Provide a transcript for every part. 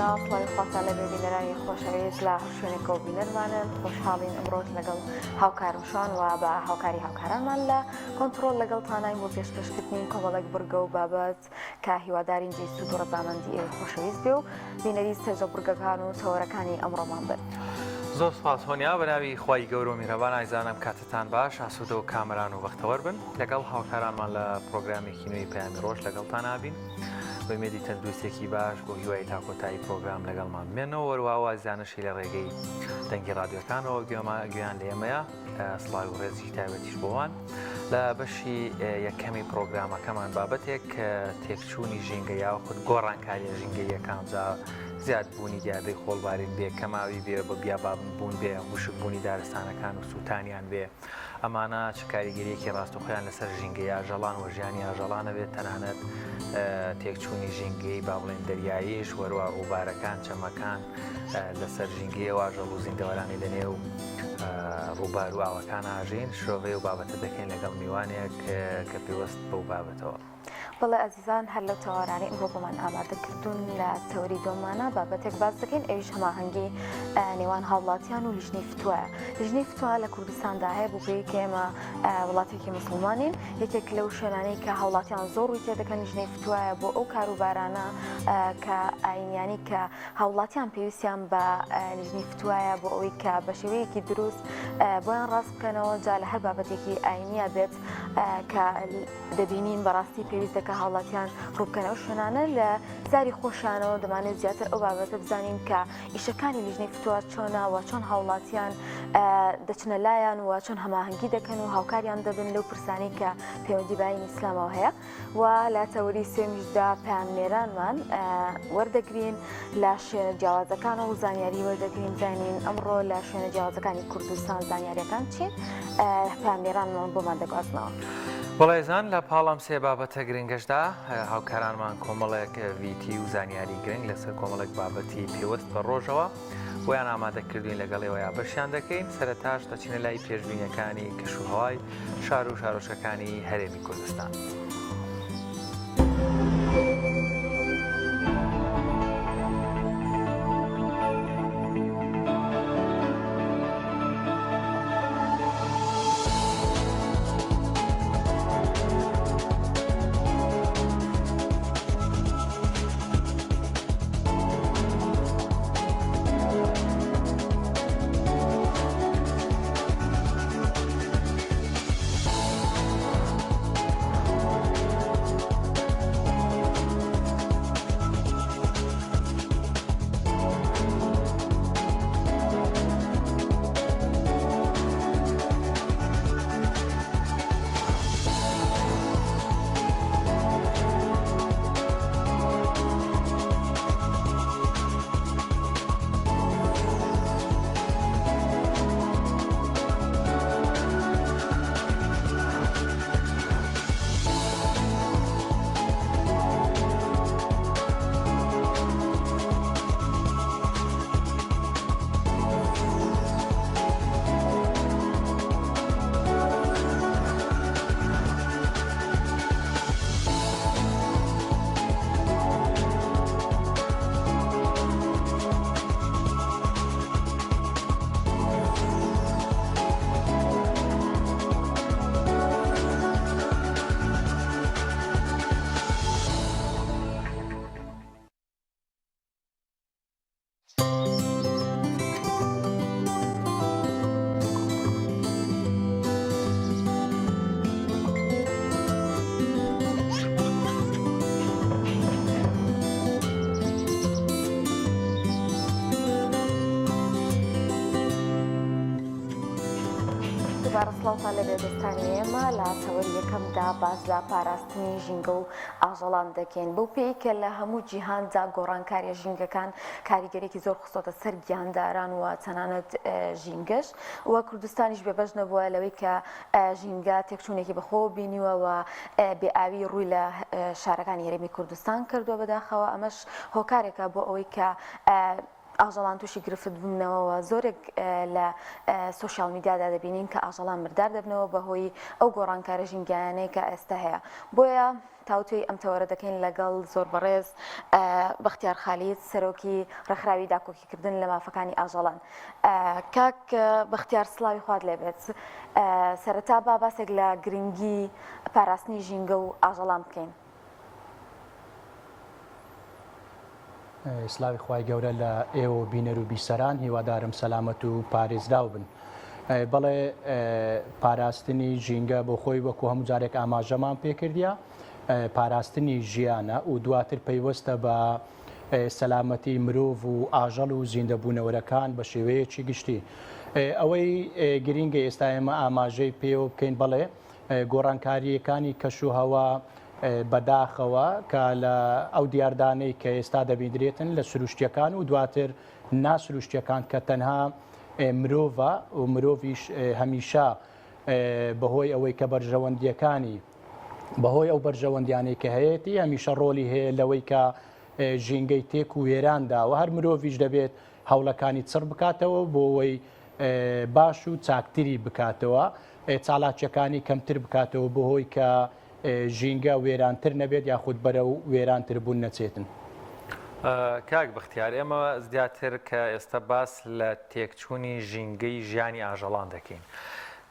سڵاوی خواتان لە بێبینەرانی خۆشەویست لە شوێنێکەوە بینەرمانن خۆشحاڵین ئەمڕۆژ لەگەڵ هاوکارم شان و بە هاوکاری هاوکارانمان لە کۆنتڕۆل لەگەڵ تانای بۆ پێشکەشکردنی کۆمەڵێک بڕگە و بابەت کە هیوادارین جێی سوود و ڕەزامەندی ئێوە خۆشەویست بێ و بینەری سێژە بڕگەکان و تەوەرەکانی ئەمڕۆمان بن. زۆر سپاس هۆنیا بەناوی خوای گەورە و میهرەبان ئایزانم کاتتان باش ئاسوودە و کامەران و بەختەوەر بن لەگەڵ هاوکارانمان لە پرۆگرامێکی نوێی پەیامی ڕۆژ لەگەڵتان نابین بەمێدی تەندروستێکی باش بۆ هیوای تاکۆتایی پرۆگرام لەگەڵمان بمێنەوە وەرواوە زانشی لە ڕێگەی دەنگی ڕادیۆکانەوە گوێیان لە ئێمەیە سڵاوی و ڕێزی تایبەتیش بۆوان لە بەشی یەکەمی پرۆگرامەکەمان بابەتێک تێکچوونی ژینگە یاخود گۆڕانکاریە ژینگەیەکان زیادبوونی دیاردەی خۆڵبارین بێ کەماوی بێ بە بیابابن بوون بێ وشکبوونی دارستانەکان و سووتانیان بێ ئەمانە چ کاریگەریەکی ڕاستەوخۆیان لەسەر ژینگەی ئاژەڵان و ژیانی ئاژەڵانە بێت تەنانەت تێکچوونی ژینگەی با بڵێن دەریاییش وەروە ڕووبارەکان چەمەکان لەسەر ژینگەی و ئاژەڵ و زیندەوەرانی لەنێو ڕووبار و ئاوەکان ئاژین شۆڤێ و بابەتە دەکەین لەگەڵ میوانێک کە پێوەست بەو بابەتەوە. بەڵێ ئەزیزان هەر لەو تەوارانەی ئەمڕۆ بۆمان ئامادەکردوون لە تەوەری دۆمانە بابەتێک باس دەکەین ئەویش هەماهەنگی نێوان هاوڵاتیان و لیژنەی فتووایە. لیژنەی فتووا لە کوردستاندا هەیە بۆ پێی کە ئێمە وڵاتێکی مسلمانین یەکێک لەو شوێنانەی کە هاوڵاتیان زۆر ڕووی تێدەکەن لیژنەی فتووایە بۆ ئەو کاروبارانە کە ئاینیانی کە هاوڵاتیان پێویستیان بە لیژنەی فتووایە بۆ ئەوەی کە بە شێوەیەکی دروست بۆیان ڕاست بکەنەوە جا لە هەر بابەتێکی ئاینیە بێت کە دەبینین بەڕاستی پێویست دەکە هاوڵاتیان ڕووبکەنەوە شوێنانە لە زاری خۆشانەوە دەمانێت زیاتر ئەو بابەتە بزانین کە ئیشەکانی لیژنەی فتووا چۆناوە چۆن هاوڵاتیان دەچنە لایەن و چۆن هەماهەنگی دەکەن و هاوکاریان دەبن لەو پرسانی کە پەیوەندی باین ئیسلامەوە هەیە و لە تەوەری سێمیشدا پامێرانمان وەردەگرین لە شوێنە جیاوازەکانەوە و زانیاری وەردەگرین زانین ئەمڕۆ لە شوێنە جیاوازەکانی کوردستان زانیاریەکان چین پامێرانمان بۆمان دەگوازنەوە. بەڵێزان لە پاڵام سێ بابەتە گرنگەشدا هاوکارانمان کۆمەڵێک ڤیتی و زانیاری گرنگ لەسەر کۆمەڵێک بابەتی پێوەست بە ڕۆژەوە بۆیان ئامادەکردوین لەگەڵێەوەیە بەشیان دەکەین سەرەتاش دەچینە لای پێشبینیەکانی کەشوهەوای شار و شارۆچەکانی هەرێمی کوردستان. ڕسڵاوتان لە بێدەستانی ئێمە لە تەوەری یەکەمدا باز لە پاراستنی ژینگە و ئاژەڵان دەکەین بەو پێی کە لە هەموو جیهاندا گۆڕانکاریە ژینگەکان کاریگەرێکی زۆر خستۆتە سەر گیانداران و تەنانەت ژینگەش وە کوردستانیش بێبەش نەبووە لەوەی کە ژینگە تێکچوونێکی بەخۆ بینیوە و بێئاوی ڕووی لە شارەکانی هەرێمی کوردستان کردووە بەداخەوە ئەمەش هۆکارێکە بۆ ئەوەی کە ئاژەڵان تووشی گرفت بوونەوە زۆرێک لە سوۆشیال میدیادا دەبینین کە ئاژەڵان مردار دەبنەوە بەهۆی ئەو گۆڕانکارە ژینگەیانەیە کە ئێستا هەیە بۆیە تاوتوی ئەم تەوەرە دەکەین لەگەڵ زۆر بەڕێز بەختیار خالیت سەرۆکی ڕێکخراوی داکۆکیکردن لە مافەکانی ئاژەڵان کاک بەختیار سڵاوی خوارد لێبێت سەرەتا با باسێک لە گرنگی پاراستنی ژینگە و ئاژەڵان بکەین سلاوی خوای گەورە لە ئێوە بینەر و بیسەران هیوادارم سەلامەت و پارێزراو بن بەڵێ پاراستنی ژینگە بۆ خۆی وەکو هەموو جارێک ئاماژەمان پێکردیا پاراستنی ژیانە و دواتر پەیوەستە بە سەلامەتی مرۆڤ و ئاژەڵ و زیندەبوونەوەرەکان بە شێوەیەکی گشتی ئەوەی گرینگە ئێستا ئێمە ئاماژەی پێوە بکەین بەڵێ گۆڕانکاریەکانی کەش و هەوا بەداخەوە کە لە ئەو دیاردانەی کە ئێستا دەبیندرێتن لە سروشتیەکان و دواتر ناسروشتیەکان کە تەنها مرۆڤە و مرۆڤیش هەمیشە بەهۆی ئەوەی کە بەرژەوەندیەکانی بەهۆی ئەو بەرژەوەندیانەی کە هەیەی هەمیشە ڕۆلی هەیە لەوەی کە ژینگەی تێک و وێرانداوە هەر مرۆڤیش دەبێت هەوڵەکانی چڕ بکاتەوە بۆ ئەوەی باش و چاکتری بکاتەوە چالاکیەکانی کەمتر بکاتەوە بەهۆی کە ژینگە وێرانتر نەبێت یاخود بەرە و وێرانتر بوون نەچێتن. کاک بەختیار ئێمە زیاتر کە ئێستا باس لە تێکچوونی ژینگەی ژیانی ئاژەڵان دەکەین.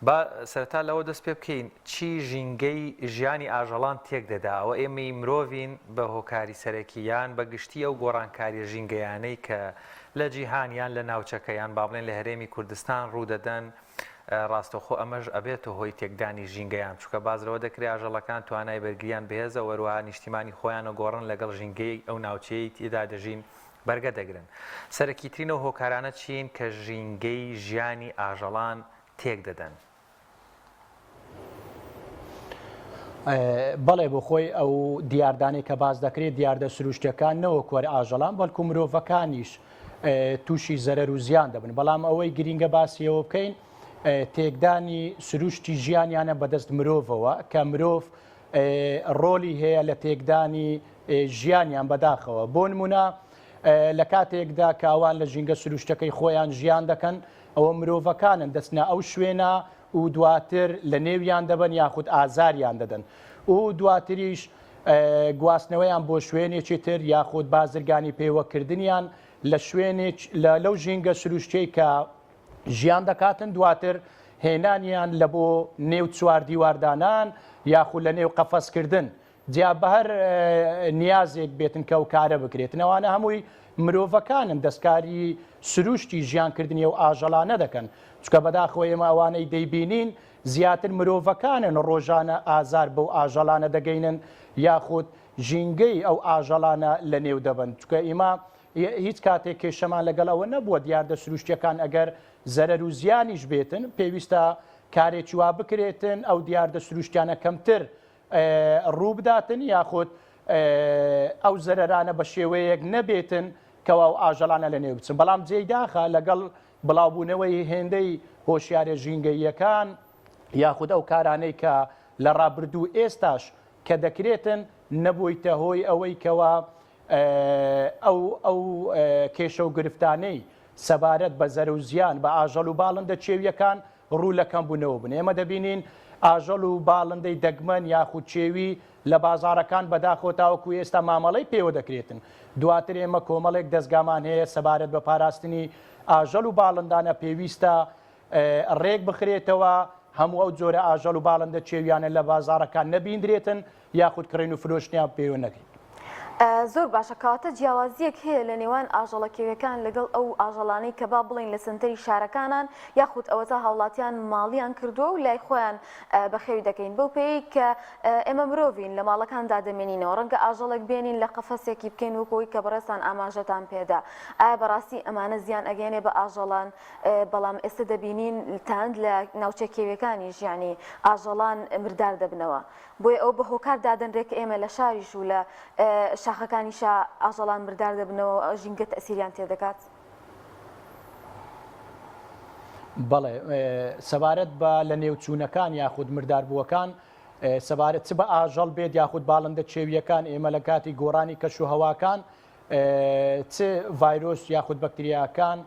با سەرەتا لەوە دەست پێ بکەین چی ژینگەی ژیانی ئاژەڵان تێک دەداوە ئێمەی مرۆڤین بە هۆکاری سەرەکییان بە گشتی ئەو گۆڕانکاریە ژینگەیانەی کە لە جیهانیان لە ناوچەکەیان با بڵێن لە هەرێمی کوردستان ڕوودەدەن ڕاستەخۆ ئەمەش ئەبێتە هۆی تێکدانی ژینگەیان چونکە بازرەوە دەکرێت ئاژەڵەکان توانای بەرگریان بەهێزە وەروەها نیشتیمانی خۆیانە گۆڕن لەگەڵ ژینگەی ئەو ناوچەیە تێدا دەژین بەرگە دەگرن. سەرەکیترینەوە هۆکارانە چین کە ژینگەی ژیانی ئاژەڵان تێک دەدەن؟ بەڵێ بۆ خۆی ئەو دیاردانەی کە باز دەکرێت دیاردە سروشتیەکان نەوەک وەرە ئاژەڵان بەڵکو مرۆڤەکانیش تووشی زەرەر و زیان دەبن بەڵام ئەوەی گرینگە باسیەوە بکەین تێکدانی سروشتی ژیانیانە بەدەست مرۆڤەوە کە مرۆڤ ڕۆلی هەیە لە تێکدانی ژیانیان بەداخەوە بۆ نمونە لە کاتێکدا کاوان لە ژینگە سروشتەکەی خۆیان ژیان دەکەن ئەوە مرۆڤەکانن دەستنە ئەو شوێنە و دواتر لە نێویان دەبن یاخود ئازاریان دەدەن و دواتریش گواستنەوەیان بۆ شوێنێکی تر یاخود بازرگانی پێوەکردنیان لە شوێنێک لەو ژینگە سروشتەی کە ژیان دەکاتن دواتر هێنانیان لە بۆ نێو چوار دیواردانان یاخود لە نێو قەفەسکردن جیا بە هەر نیازێک بێتن کە ئەو کارە بکرێتن ئەوانە هەمووی مرۆڤەکانن دەستکاری سروشتی ژیانکردنی و ئاژەڵانە دەکەن چکە بەداخەوە ئێمە ئەوانەی دەیبینین زیاتر مرۆڤەکانن ڕۆژانە ئازار بەو ئاژەڵانە دەگەینن یاخود ژینگەی ئەو ئاژەڵانە لە نێو دەبن چکە ئێمە هیچ کاتێک کێشەمان لەگەڵ ئەوە نەبووە دیاردە سروشتیەکان ئەگەر زەرەر و زیانیش بێتن پێویستە کارێکی وا بکرێتن ئەو دیاردە سروشتیانە کەمتر ڕوو بداتن یاخود ئەو زەرەرانە بە شێوەیەک نەبێتن کەوا و ئاژەڵانە لە نێو بچن بەڵام جێی داخە لەگەڵ بڵاوبوونەوەی هێندەی هۆشیارە ژینگەییەکان یاخود ئەو کارانەی کە لە ڕابردوو ئێستاش کە دەکرێتن نەبوویتە هۆی ئەوەی کەوا ئەو کێشە و گرفتانەی سەبارەت بە زەرە و زیان بە ئاژەڵ و باڵندە چێویەکان ڕوو لە کەمبوونەوە بن ئێمە دەبینین ئاژەڵ و باڵندەی دەگمەن یاخود چێوی لە بازارەکان بەداخۆ تاوەکو ئێستا مامەڵەی پێوە دەکرێتن دواتر ئێمە کۆمەڵێک دەستگامان هەیە سەبارەت بە پاراستنی ئاژەڵ و باڵندانە پێویستە ڕێک بخرێتەوە هەموو ئەو جۆرە ئاژەڵ و باڵندە چێویانە لە بازارەکان نەبیندرێتن یاخود کڕین و فرۆشتیان پێوە نەکەین. زۆر باشە کاتە جیاوازیەک هەیە لە نێوان ئاژەڵەکێویەکان لەگەڵ ئەو ئاژەڵانەی کە با بڵین لە سنتەری شارەکانان یاخود ئەوەتا هاوڵاتیان ماڵیان کردووە و لای خۆیان بەخێوی دەکەین بەو پێی کە ئێمە مرۆڤین لە ماڵەکاندا دەمێنینەوە ڕەنگە ئاژەڵێک بێنین لە قەفەسێکی بکەین وەکەوەی کە بەڕێستان ئاماژەتان پێدا ئایا بەڕاستی ئەمانە زیان ئەگەێنێ بە ئاژەڵان بەڵام ئێستا دەبینین تاند لە ناوچە کێویەکانیش یعنی ئاژەڵان مردار دەبنەوە بۆیە ئەو بە هۆکار دادەنرێک ئێمە لە شاریش و لە شاخەکانیشە ئاژەڵان مردار دەبنەوە ژینگە تەسیریان تێدەکات. بەڵێ سەبارەت بە لە نێوچوونەکان یاخود مرداربووەکان سەبارەت چ بە ئاژەڵ بێت یاخود باڵندە چێویەکان ئێمە لە کاتی گۆڕانی کەش و هەواکان چ ڤایرۆس یاخود بەکتریاکان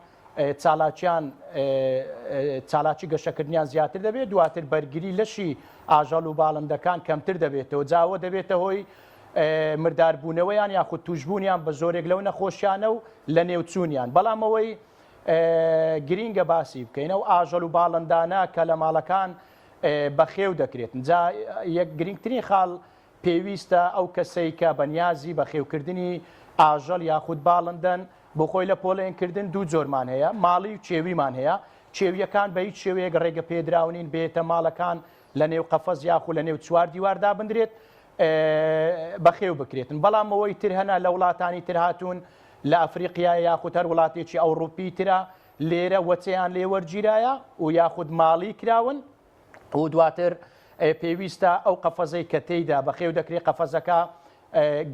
چالاکی گەشەکردنیان زیاتر دەبێت دواتر بەرگری لەشی ئاژەڵ و باڵندەکان کەمتر دەبێتەوە جاوە دەبێتە هۆی مرداربوونەوەیان یاخود توشببوونیان بە زۆرێک لەو نەخۆشیانە و لە نێوچوونیان بەڵام ئەوەی گرینگە باسی بکەینە و ئاژەڵ و باڵندانە کە لە ماڵەکان بەخێو دەکرێت جا یەک گرنگترین خاڵ پێویستە ئەو کەسەی کە بەنیازی بەخێوکردنی ئاژەڵ یاخود باڵندەن بۆ خۆی لە پۆلێنکردن دوو جۆرمان هەیە ماڵی و چێویمان هەیە چێویەکان بە هیچ شێوەیەک ڕێگە پێدراونین بێتە ماڵەکان لە نێو قەفەز یاخود لە نێو چوار دیواردا بندرێت بەخێو بکرێتن بەڵام ئەوەی تر هەنا لە وڵاتانی تر هاتوون لە ئەفریقیا یاخود هەر وڵاتێکی ئەوروپی ترە لێرە وەچەیان لێوەرگیرایە و یاخود ماڵی کراون و دواتر پێویستە ئەو قەفەزەی کە تێیدا بەخێو دەکرێت قەفەزەکە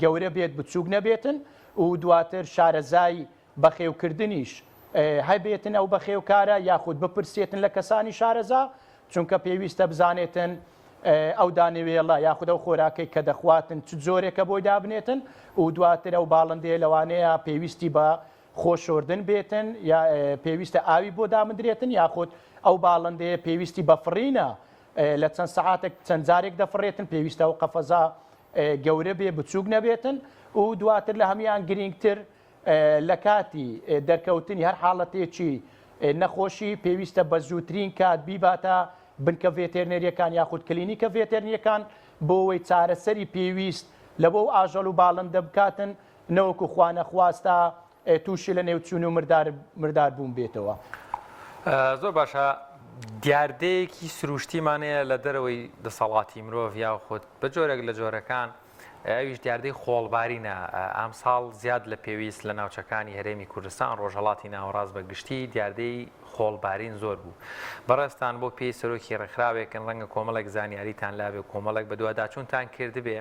گەورە بێت بچووک نەبێتن و دواتر شارەزای بەخێوکردنیش هەبێتن ئەو بەخێوکارە یاخود بپرسێتن لە کەسانی شارەزا چونکە پێویستە بزانێتن ئەو دانەوێڵە یاخود ئەو خۆراکەی کە دەخواتن چ جۆرێکە بۆی دابنێتن و دواتر ئەو باڵندەیە لەوانەیە پێویستی بە خۆشۆردن بێتن یا پێویستە ئاوی بۆ دامدرێتن یاخود ئەو باڵندەیە پێویستی بەفرینە لە چەند سەعاتێک چەند جارێک دەفڕێتن پێویستە ئەو قەفەزا گەورە بێ بچووک نەبێتن و دواتر لە هەمان گرنگتر لە کاتی دەرکەوتنی هەر حاڵەتێکی نەخۆشی پێویستە بە زووترین کات بیباتە بنکە ڤێتێرنەریەکان یاخود کلینیکە ڤێتێرنیەکان بۆەوەی چارەسەری پێویست لە بۆ ئاژەڵ و باڵندە بکاتن نەوەکو خوانەخواستە تووشی لە نێوچوون و مردار بوون بێتەوە. زۆر باشە دیاردەیەکی سروشتیمانەیە لە دەرەوەی دەسەڵاتی مرۆڤ یاخود بە جۆرێک لە جۆرەکان ئەویش دیاردەی خۆڵبارینە ئەم ساڵ زیاد لە پێویست لە ناوچەکانی هەرێمی کوردستان ڕۆژهەڵاتی ناوەڕاست بەگشتی دیاردەی خۆڵبارین زۆر بوو بەڕێستان بۆ پێی سەرۆکی ڕێکخراوێکن ڕەنگە کۆمەڵێک زانیاریتان لابێ کۆمەڵێک بە دوواداچوونتان کردبێ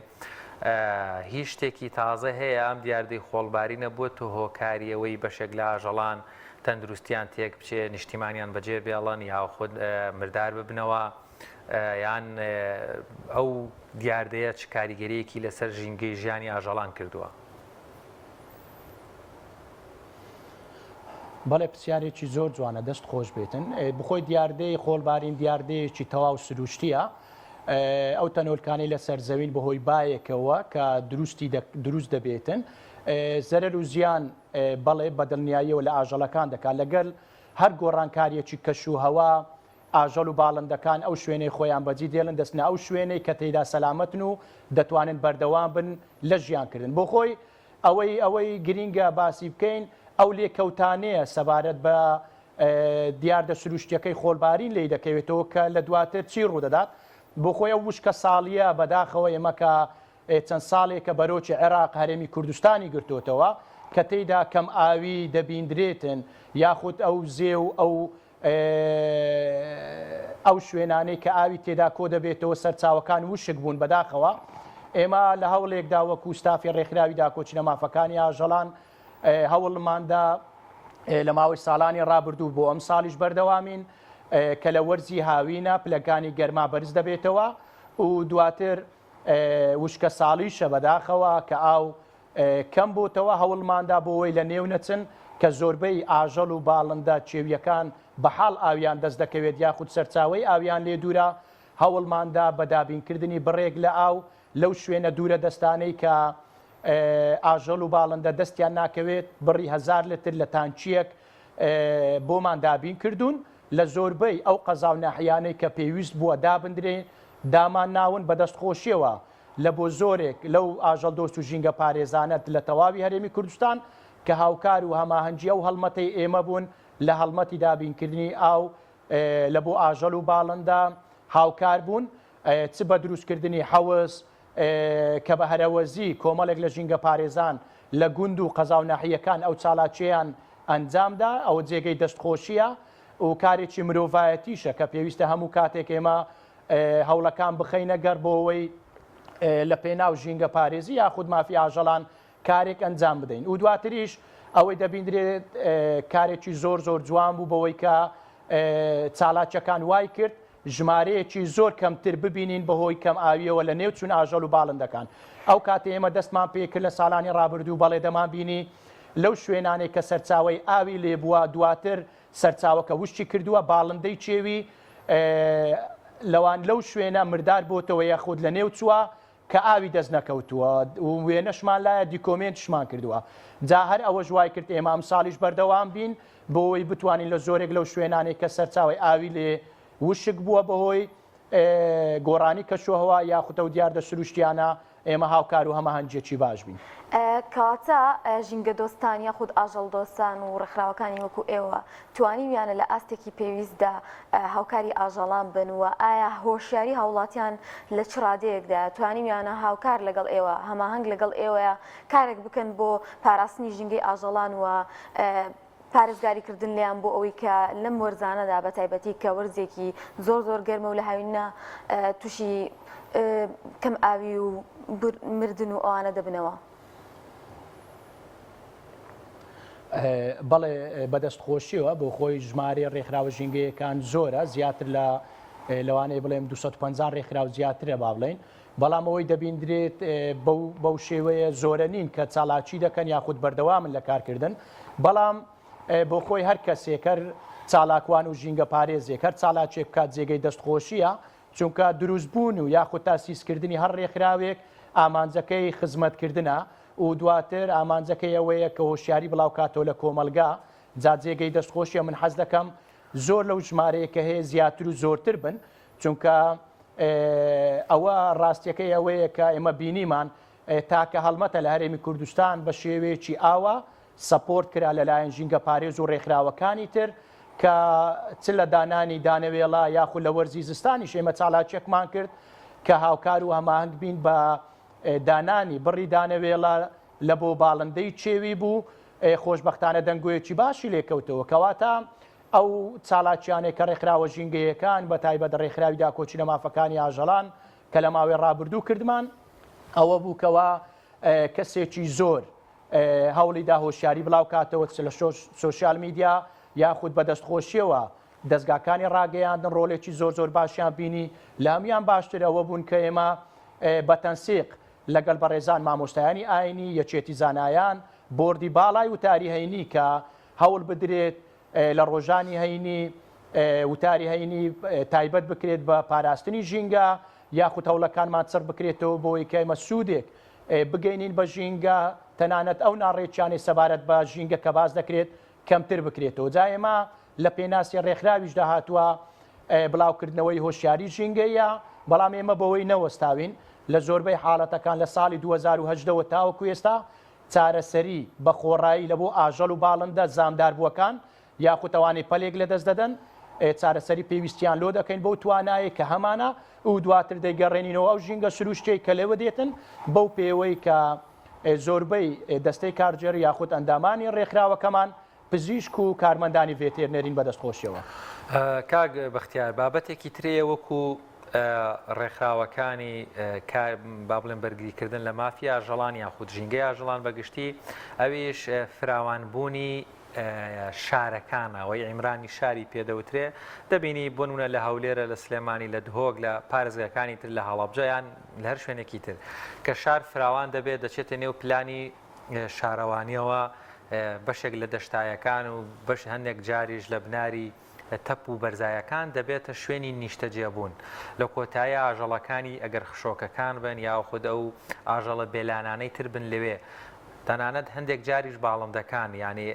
هیچ شتێکی تازە هەیە ئەم دیاردەی خۆڵبارینە بۆ تۆ هۆکاریەوەی بەشێک لە ئاژەڵان تەندروستیان تێک بچێ نیشتیمانیان بەجێ بێڵن یاخود مردار ببنەوە یان ئەو دیاردەیە چ کاریگەریەکی لەسەر ژینگەی ژیانی ئاژەڵان کردووە. بەڵێ پرسیارێکی زۆر جوانە دەست خۆش بێتن بخۆی دیاردەی خۆڵبارین دیاردەیەکی تەواو سروشتیە ئەو تەنۆلکانی لە سەرزەوین بەهۆی بایەکەوە کە دروست دەبێتن زەرەر و زیان بەڵێ بەدڵنیاییەوە لە ئاژەڵەکان دەکات لەگەڵ هەر گۆڕانکاریەکی کەش و هەوا ئاژەڵ و باڵندەکان ئەو شوێنەی خۆیان بەجی دێڵن دەستنە ئەو شوێنەی کە تێیدا سەلامەتن و دەتوانن بەردەوام بن لە ژیانکردن بۆ خۆی ئەوەی گرینگە باسی بکەین ئەو لێکەوتانەیە سەبارەت بە دیاردە سروشتیەکەی خۆڵبارین لی دەکەوێتەوە کە لە دواتر چی ڕوودەدات بۆ خۆی ئەو وشکە ساڵیە بەداخەوە ئێمەکە چەند ساڵێکە بەرۆکی عێراق هەرێمی کوردستانی گرتوتەوە کە تێیدا کەم ئاوی دەبیندرێتن یاخود ئەو زێ و ئەو شوێنانەی کە ئاوی تێدا کۆ دەبێتەوە سەرچاوەکان وشک بوون بەداخەوە ئێمە لە هەوڵێکدا وەکو ستافی ڕێکخراوی داکۆچینە مافەکانی ئاژەڵان هەوڵماندا لە ماوەی ساڵانی ڕابردوو بۆ ئەم ساڵیش بەردەوامین کە لە وەرزی هاوینە پلەکانی گەرما بەرز دەبێتەوە و دواتر وشکە ساڵیشە بەداخەوە کە ئاو کەم بووتەوە هەوڵماندا بۆەوەی لە نێو نەچن کە زۆربەی ئاژەڵ و باڵندە چێویەکان بەحاڵ ئاویان دەست دەکەوێت یاخود سەرچاوی ئاویان لێ دوورە هەوڵماندا بە دابینکردنی بڕێک لە ئاو لەو شوێنە دوورە دەستانەی کە ئاژەڵ و باڵندە دەستیان ناکەوێت بڕی 1000 لتر لە تانچیەک بۆمان دابین کردوون لە زۆربەی ئەو قەزا و ناحیانەی کە پێویست بووە دابدرێن دامان ناون بەدەستخۆشیەوە لە بۆ زۆرێک لەو ئاژەڵ دۆست و ژینگە پارێزانەت لە تەواوی هەرێمی کوردستان کە هاوکار و هەماهەنگی ئەو هەڵمەتەی ئێمە بوون لە هەڵمەتی دابینکردنی ئاو لە بۆ ئاژەڵ و باڵندە هاوکار بوون چ بە دروستکردنی حەوز کە بە هەرەوەزی کۆمەڵێک لە ژینگە پارێزان لە گوند و قەزا و ناحیەکان ئەو چالاکییان ئەنجامدا ئەوە جێگەی دەستخۆشیە و کارێکی مرۆڤایەتیشە کە پێویستە هەموو کاتێک ئێمە هەوڵەکان بخەینە گەر بۆەوەی لە پێناو ژینگە پارێزی یاخود مافی ئاژەڵان کارێک ئەنجام بدەین و دواتریش ئەوەی دەبیندرێت کارێکی زۆر جوان بوو بەوەی کە چالاکیەکان وای کرد ژمارەیەکی زۆر کەمتر ببینین بەهۆی کەم ئاویەوە لە نێو چون ئاژەڵ و باڵندەکان. ئەو کاتێ ئێمە دەستمان پێکرد لە ساڵانی ڕابردوو بەڵێ دەمان بینی لەو شوێنانێک کە سەرچاوی ئاوی لێبووە دواتر سەرچاوەکە وشتی کردووە باڵندەی چێوی لەوان لەو شوێنە مردار بۆتەوە یاخود لە نێو چووە کە ئاوی دەست نەکەوتووە وێنەشمان لایە دیکۆمنتشمان کردووە. جا هەر ئەوە ژوای کرد ئێمە ئەم ساڵیش بەردەوام بین بۆی بتوانین لە زۆرێک لەو شوێنانێک کە سەرچاوی ئاوی لێ وشک بووە بەهۆی گۆڕانی کەشوهەوە یاخودە و دیاردە سروشتیانە ئێمە هاوکار و هەماهەنگێکی باش بین. کاتە ژینگە دۆستان یاخود ئاژەڵ دۆستان و ڕێکخراوەکانی وەکو ئێوە توانیویانە لە ئاستێکی پێویستدا هاوکاری ئاژەڵان بنووە ئایا هۆشیاری هاوڵاتیان لە چ ڕادەیەکدا توانیویانە هاوکار لەگەڵ ئێوە هەماهەنگ لەگەڵ ئێوەیە کارێک بکەن بۆ پاراستنی ژینگەی ئاژەڵان وە پارێزگاریکردن لیان بۆ ئەوەی کە لەم وەرزانەدا بە تایبەتی کە وەرزێکی زۆر زۆر گەرمە و لە هاوینە تووشی کەم ئاوی و مردن و ئەوانە دەبنەوە. بەڵێ بەدەستخۆشیەوە بۆ خۆی ژمارە ڕێکخراوە ژینگەیەکان زۆرە زیاتر لە لەوانەیە بڵێم 250 ڕێکخراو زیاترە با بڵێن بەڵام ئەوەی دەبیندرێت بەو شێوەیە زۆرە نین کە چالاکی دەکەن یاخود بەردەوامن لە کارکردن بەڵام بۆ خۆی هەر کەسێکەر چالاکوان و ژینگە پارێزێک هەر چالاکێک بکات جێگەی دەستخۆشیە چونکە دروستبوون و یاخود تاسیسکردنی هەر ڕێکخراوێک ئامانجەکەی خزمەتکردنە و دواتر ئامانجەکەی ئەوەیە کە هۆشیاری بڵاو کاتەوە لە کۆمەلگا جاجێگەی دەستخۆشیە من حەز دەکەم زۆر لەو ژمارەیە کە هەیە زیاتر و زۆرتر بن چونکە ئەوە ڕاستیەکەی ئەوەیە کە ئێمە بینیمان تاکە هەڵمەتە لە هەرێمی کوردستان بە شێوەیەکی ئاوا سەپۆرت کرا لەلایەن ژینگە پارێز و ڕێکخراوەکانی تر کە چ لە دانانی دانەوێڵا یاخود لە وەرزی زستانی ئێمە چالاکێکمان کرد کە هاوکار و هەماهنگ بین بە دانانی بڕی دانەوێڵە لە بۆ باڵندەی چێوی بوو خۆشببختانە دەنگۆیەکی باشی لێکەوتەوە کەواتە ئەو چالاکیانێک کە ڕێکخراوە ژینگەیەکان بە تایبەت ڕێکخراوی داکۆچی لە مافەکانی ئاژەڵان کە لە ماوەی ڕابردوو کردمان ئەوە بووکەوە کەسێکی زۆر هەوڵیدا هۆشیاری بڵاو کاتەوە لە سوۆسیال میدیا یاخود بە دەستخۆشیەوە دەستگاکانی ڕاگەیاندن ڕۆلێکی زۆر زۆر باشیان بینی لە هەمیان باشتر ئەوە بوون کە ئێمە بە تەنسیق لەگەڵ بەڕێزان مامۆستایانی ئاینی یەکێتی زانایان بۆردی باڵای وتاری هەینی کە هەوڵ بدرێت لە ڕۆژانی هەینی وتاری هەینی تایبەت بکرێت بە پاراستنی ژینگە یاخود هەوڵەکانمان چڕ بکرێتەوە بۆ ئەوەی کە ئێمە سوودێک بگەینین بە ژینگە تەنانەت ئەو ناڕێکیانی سەبارەت بە ژینگە کە باز دەکرێت کەمتر بکرێتەوە جا ئێمە لە پێناسی ڕێکخراویشدا هاتووە بڵاوکردنەوەی هۆشیاری ژینگەیە بەڵام ئێمە بەوەی نەوەستاوین لە زۆربەی حاڵەتەکان لە ساڵی 2010 تاوەکو ئێستا چارەسەری بە خۆڕایی لە بۆ ئاژەڵ و باڵندە زامداربووەکان یاخودەوانی پەلێک لە دەست دەدەن چارەسەری پێویستیان لۆ دەکەین بەو توانایە کە هەمانە و دواتر دەیگەڕێنینەوە ئەو ژینگە سروشتەی کە لێوە دێتن بەو پێوەی کە زۆربەی دەستەی کارجێر یاخود ئەندامانی ڕێکخراوەکەمان پزیشک و کارمەندانی ڤێتێرنەرین بەدەستخۆشیەوە. کاک بەختیار بابەتێکی ترەیە وەکو ڕێکخراوەکانی با بڵێن بەرگریکردن لە مافی ئاژەڵان یاخود ژینگەی ئاژەڵان بەگشتی ئەویش فراوانبوونی شارەکانەوەی عیمرانی شاری پێدەوترێ دەبینی بۆنونە لە هەولێرە لە سلێمانی لە دهۆک لە پارێزگەکانی تر لە هەڵەبجەیان لە هەر شوێنێکی تر کە شار فراوان دەبێت دەچێتە نێو پلانی شارەوانیەوە بەشێک لە دەشتایەکان و بەش هەندێک جاریش لە بناری تەپ و بەرزایەکان دەبێتە شوێنی نیشتەجێبوون لە کۆتایە ئاژەڵەکانی ئەگەر خشۆکەکان بن یا خود ئەو ئاژەڵە بێلانانەی تر بن لەوێ تەنانەت هەندێک جاریش باڵندەکان ینی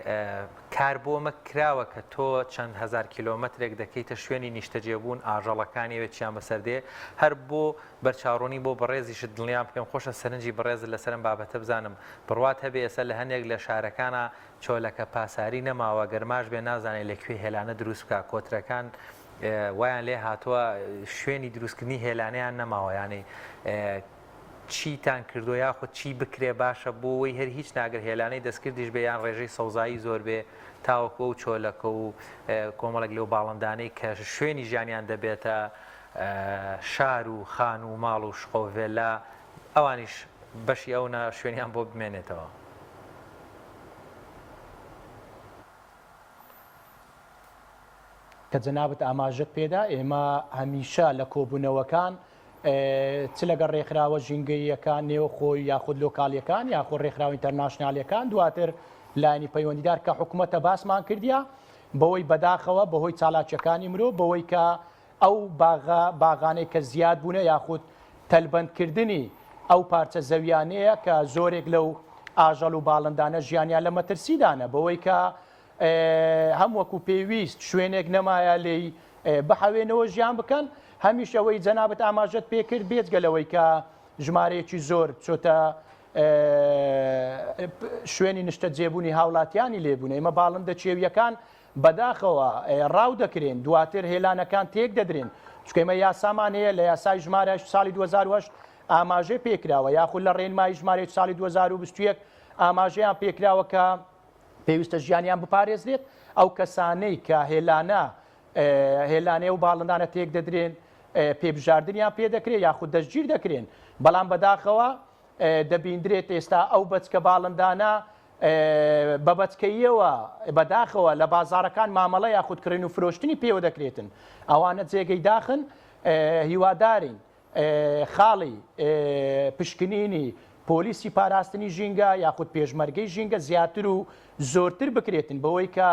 کار بۆمە کراوە کە تۆ چەند هزار کیلۆمەترێک دەکەیتە شوێنی نیشتەجێبوون ئاژەڵەکانی وێکیان بەسەردێ هەر بۆ بەرچاوڕۆنی بۆ بەڕێزیشت دڵنیام بکەم خۆشە سەرنجی بەڕێز لەسەرم بابەتە بزانم بڕوات هەبێ ئێستا لە هەندێک لە شارەکانە چۆلەکە پاساری نەماوە گەرماش بێ نازانێت لەکوێ هێلانە دروست بکە کۆترەکان وایان لێ هاتووە شوێنی دروستکردنی هێلانەیان نەماوە ینی چیتان کردو یاخود چی بکرێ باشە بۆەوەی هەر هیچ ناگەر هێلانەی دەستکردیش بێ یان ڕێژەی سەوزایی زۆر بێ تاوەکو و چۆلەکە و کۆمەڵک لەو باڵندانەی کە شوێنی ژیانیان دەبێتە شار و خان و ماڵ و شقۆڤێلا ئەوانیش بەشی ئەوە شوێنیان بۆ بمێنێتەوە. کە جەنابەت ئاماژت پێدا ئێمە هەمیشە لە کۆبوونەوەکان چ لەگەڵ ڕێکخراوە ژینگەییەکان نێوە خۆی یاخود لۆکاڵیەکان یاخود ڕێکخراوە ئینتەرناشنالیەکان دواتر لایانی پەیوەندیدار کە حکوومەتە باسمان کردیا بەوەی بەداخەوە بەهۆی چالاکیەکانی مرۆڤ بەوەی کە ئەو باغانەی کە زیاد بوونە یاخود تەلبەندکردنی ئەو پارچە زەویانەیە کە زۆرێک لەو ئاژەڵ و باڵندانە ژیانیان لە مەترسیدانە بەوەی کە هەم وەکو پێویست شوێنێک نەمایە لێی بەحەوێنەوە ژیان بکەن هەمیش ئەوەی جەنابەت ئاماژەت پێکرد بێجگەلەوەی کە ژمارەیەکی زۆر چۆتە شوێنی نیشتە جێبوونی هاوڵاتیانی لێبوون ئێمە باڵندە چێویەکان بەداخەوە ڕاو دەکرێن دواتر هێلانەکان تێک دەدرێن چکەمە یاسامان هەیە لە یاسای ژمارە ساڵی 2008 ئاماژەی پێکراوە یاخود لە ڕێنمایی ژمارەی ساڵی 2021 ئاماژەیان پێکراوە کە پێویستە ژیانیان بپارێزرێت ئەو کەسانەی کە هێلانەیە و باڵندانە تێک دەدرێن پێبژاردنیان پێ دەکرێت یاخود دەستگیر دەکرێن بەڵام بەداخەوە دەبیندرێت ئێستا ئەو بەچکە باڵندانە بە بەچکەیەوە بەداخەوە لە بازارەکان مامەڵە یاخود کڕین و فرۆشتنی پێوە دەکرێتن ئەوانە جێگەی داخن هیوادارین خاڵی پشکنینی پۆلیسی پاراستنی ژینگە یاخود پێشمەرگەی ژینگە زیاتر و زۆرتر بکرێتن بەوەی کە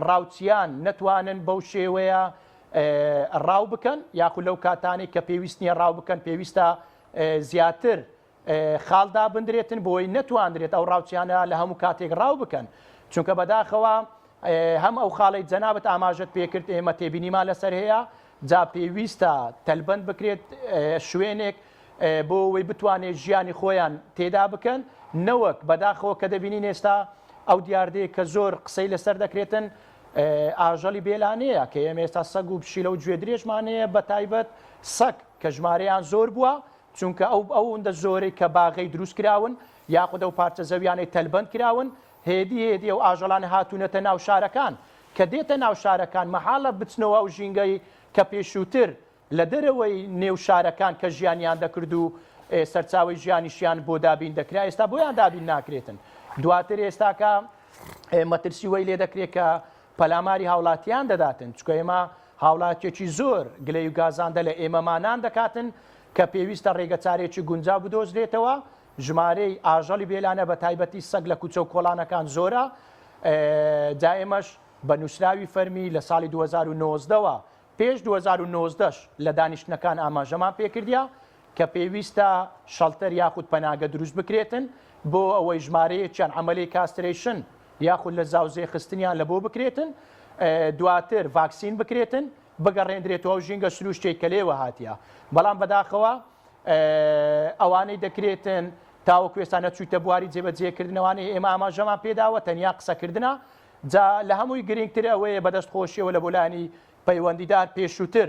ڕاوچیان نەتوانن بەو شێوەیە ڕاو بکەن یاخود لەو کاتانی کە پێویست نییە ڕاو بکەن پێویستە زیاتر خاڵدا بندرێتن بۆی نەتواندرێت ئەو ڕاوچیانە لە هەموو کاتێک ڕاو بکەن چونکە بەداخەوە هەم ئەو خاڵی جەنابەت ئاماژەت پێکرد ئێمە تێبینیمان لەسەر هەیە جا پێویستە تەلبەند بکرێت شوێنێک بۆ ئەوەی بتوانێت ژیانی خۆیان تێدا بکەن نەوەک بەداخەوە کە دەبینین ئێستا ئەو دیاردەیە کە زۆر قسەی لەسەر دەکرێتن ئاژەڵی بێلانەیە کە ئێمە ئێستا سەگ و پشیلە و گوێ درێژمانەیە بە تایبەت سەگ کە ژمارەیان زۆر بووە چونکە ئەوەندە زۆرەی کە باغی دروست کراون یاخود ئەو پارچە زەویانەی تەلبەند کراون هێدی ئەو ئاژەڵان هاتوونەتە ناو شارەکان کە دێتە ناو شارەکان مەحاڵە بچنەوە ئەو ژینگەی کە پێشووتر لە دەرەوەی نێو شارەکان کە ژیانیان دەکرد و سەرچاوی ژیانیشیان بۆ دابین دەکرا ئێستا بۆیان دابین ناکرێتن دواتر ئێستاکە مەترسیوەی لێ دەکرێت کە پەلاماری هاوڵاتیان دەداتن چکە ئێمە هاوڵاتیەکی زۆر گلەی و گازاندە لە ئێمەمانان دەکاتن کە پێویستە ڕێگەچارێکی گونجاو بدۆزرێتەوە ژمارەی ئاژەڵی بێلانە بە تایبەتی سەگ لە کوچە و کۆڵانەکان زۆرە جا ئێمەش بە نووسراوی فەرمی لە ساڵی 2009ەوە پێش 2009 لە دانیشتنەکان ئاماژەمان پێکردیا کە پێویستە شەڵتەر یاخود پەناگە دروست بکرێتن بۆ ئەوەی ژمارەیەکیان عملی کاستریشن یاخود لە زاوزێ خستنیان لە بۆ بکرێتن دواتر ڤاکسین بکرێتن بگەڕێنرێتەوە ژینگە سروشتێک کە لێوە هاتیە بەڵام بەداخەوە ئەوانەی دەکرێتن تاوەکو ئێستانە چووتە بواری جێبەجێکردنەوەی ئێمە ئاماژەمان پێداوە تەنیا قسەکردنە جا لە هەمووی گرنگتر ئەوەیە بەدەست خۆشیەوە لە بۆلانی پەیوەندیدار پێشووتر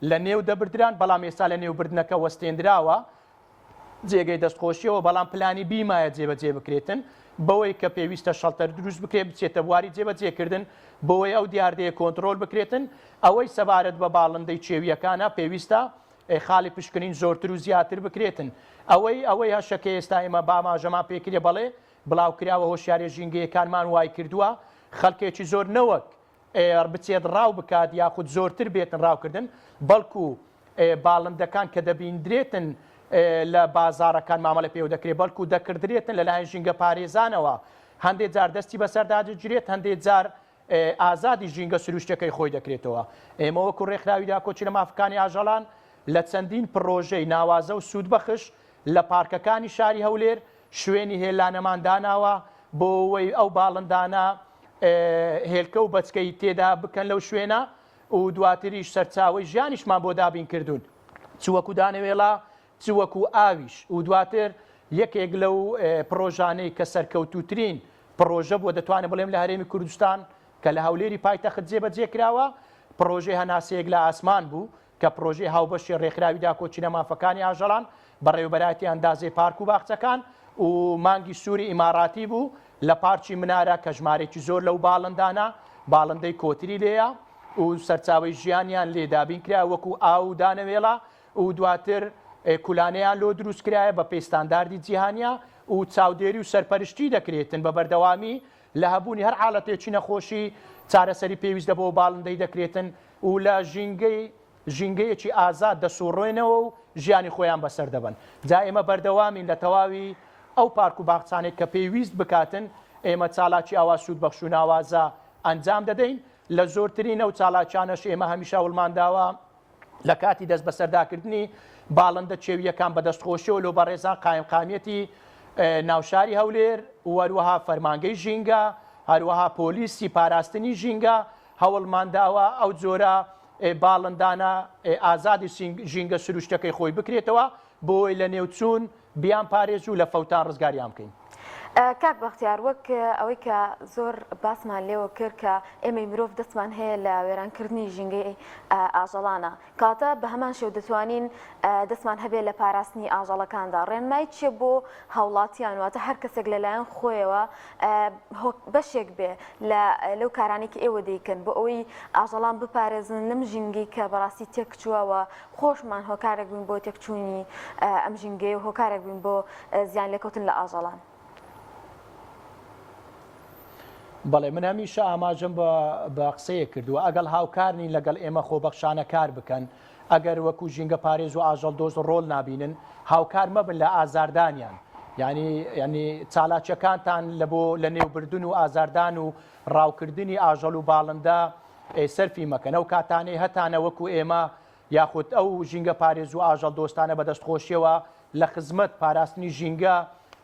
لە نێو دەبردران بەڵام ئێستا لە نێوبردنەکە وەستێنراوە جێگەی دەستخۆشیەوە بەڵام پلانی بیمایە جێبەجێ بکرێتن بەوەی کە پێویستە شەڵتەر دروست بکرێت بچێتە بواری جێبەجێکردن بۆی ئەو دیاردەیە کۆنتترۆل بکرێتن ئەوەی سەبارەت بە باڵندەی چێویەکانە پێویستە خاڵی پشکنین زۆرتر و زیاتر بکرێتن ئەوەی هەشەکە ئێستا ئێمە باماژەمان پێکرێ بەڵێ بڵاوکراوە هۆشیارە ژینگەیەکانمان وای کردووە خەڵکێکی زۆر نەوەک بچێت ڕاو بکات یاخود زۆرتر بێتن ڕاوکردن بەڵکو باڵندەکان کە دەبیندرێتن لە بازارەکان مامەڵە پێوە دەکرێت بەڵکو دەکردرێتن لەلایەن ژینگە پارێزانەوە هەندێک جار دەستی بەسەرداجگرێت هەندێک جار ئازادی ژینگە سروشتەکەی خۆی دەکرێتەوە ئێمە وەکو ڕێکخراویدا کۆچی لە مافەکانی ئاژەڵان لە چەندین پرۆژەی ناوازە و سوودبەخش لە پارکەکانی شاری هەولێر شوێنی هێلانەمان داناوە بۆ ئەوەی ئەو باڵندانە هێلکە و بەچکەی تێدا بکەن لەو شوێنە و دواتریش سەرچاوی ژیانیشمان بۆ دابین کردوون چوەکو دانەوێڵا چوەکو ئاویش و دواتر یەکێک لەو پرۆژانەی کە سەرکەوتوترین پرۆژە بووە دەتوانێت بڵێم لە هەرێمی کوردستان کە لە هەولێری پایتەخت جێبەجێکراوە پرۆژەی هەناسەیەک لە ئاسمان بوو کە پرۆژەی هاوبەشی ڕێکخراویدا کۆچینە مافەکانی ئاژەڵان بەڕێوەبەراتی ئەندازەی پارک و باخچەکان و مانگی سووری ئیماراتی بوو لە پارکی منارە کە ژمارێکی زۆر لەو باڵندانە باڵندەی کۆتری لێیە و سەرچاوی ژیانیان لێدابین کرا وەکو ئاو دانەوێڵە و دواتر کولانەیان لۆ دروست کرایە بە پێستانداردی جیهانیا و چاودێری و سەرپەرشتی دەکرێتن بە بەردەوامی لە هەبوونی هەر حاڵەتێکی نەخۆشی چارەسەری پێویستە بۆ باڵندەی دەکرێتن و لە ژینگەیەکی ئازاد دەسوڕۆێنەوە و ژیانی خۆیان بەسەر دەبن. جا ئێمە بەردەوامین لە تەواوی ئەو پارک و باخچانێک کە پێویست بکاتن ئێمە چالاکی ئاوا سوود بەخش و ناوازە ئەنجام دەدەین. لە زۆرترین ئەو چالاکیانەش ئێمە هەمیشە وڵمانداوە لە کاتی دەست بەسەرداکردنی باڵندە چێویەکان بەدەستخۆشیەوە لۆ بەڕێزان قایمقامەتی ناوشاری هەولێر وەروەها فەرمانگەی ژینگە هەروەها پۆلیسی پاراستنی ژینگە هەوڵمانداوە ئەو جۆرە باڵندانە ئازادی ژینگە سروشتەکەی خۆی بکرێتەوە بۆی لە نێوچوون بیان پارێز و لە فەوتان ڕزگاریان بکەین. کاک بەختیار وەک ئەوەی کە زۆر باسمان لێوە کرد کە ئێمەی مرۆڤ دەستمان هەیە لە وێرانکردنی ژینگەی ئاژەڵانە کاتە بە هەمان شێو دەتوانین دەستمان هەبێت لە پاراستنی ئاژەڵەکاندا ڕێنمای چیە بۆ هاوڵاتیان واتە هەر کەسێک لەلایەن خۆیەوە بەشێک بێ لەو کارانێکی ئێوە دەیکەن بۆ ئەوەی ئاژەڵان بپارێزن لەم ژینگەی کە بەڕاستی تێکچووەوە خۆشمان هۆکارێک بووین بۆ تێکچوونی ئەم ژینگەی و هۆکارێک بووین بۆ زیان لێکەوتن لە ئاژەڵان. بەڵێ من هەمیشە ئاماژەم بە قسەیە کردووە ئەگەڵ هاوکارنی لەگەڵ ئێمە خۆبەخشانە کار بکەن ئەگەر وەکو ژینگە پارێز و ئاژەڵ دۆز ڕۆڵ نابینن هاوکار مەبن لە ئازاردانیان ینی چالاکیەکانتان لە نێوبردن و ئازاردان و ڕاوکردنی ئاژەڵ و باڵندە سەرفی مەکەن ئەو کاتانەی هەتانە وەکو ئێمە یاخود ئەو ژینگە پارێز و ئاژەڵ دۆستانە بەدەستخۆشیەوە لە خزمەت پاراستنی ژینگە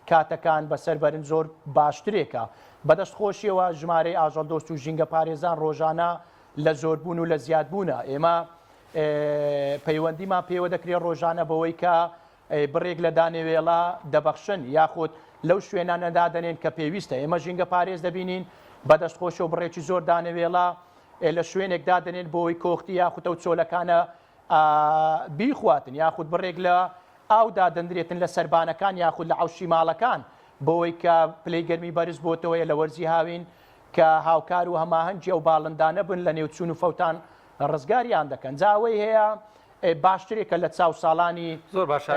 کاتەکان بەسەربەرن زۆر باشترێکە. بەدەستخۆشیەوە ژمارەی ئاژەڵ دۆست و ژینگە پارێزان ڕۆژانە لە زۆربوون و لە زیادبوونە. ئێمە پەیوەندیمان پێوە دەکرێت ڕۆژانە بەوەی کە بڕێک لە دانەوێڵە دەبەخشن یاخود لەو شوێنانەدا دەنێن کە پێویستە. ئێمە ژینگە پارێز دەبینین بەدەستخۆش و بڕێکی زۆر دانەوێڵە لە شوێنێکدا دەنێن بۆەوەی کۆختی یاخود ئەو چۆلەکانە بیخواتن یاخود بڕێک لە ئاودا دەندرێتن لە سەربانەکان یاخود لە عەوشی ماڵەکان بۆەوەی کە پلەی گەرمی بەرز بۆتەوەی لە وەرزی هاوین کە هاوکار و هەماهەنگی ئەو باڵندانە بن لە نێوچوون و فەوتان ڕزگاریان دەکەن. جاوەی هەیە باشترێکە لە چاو ساڵانی زۆر باشە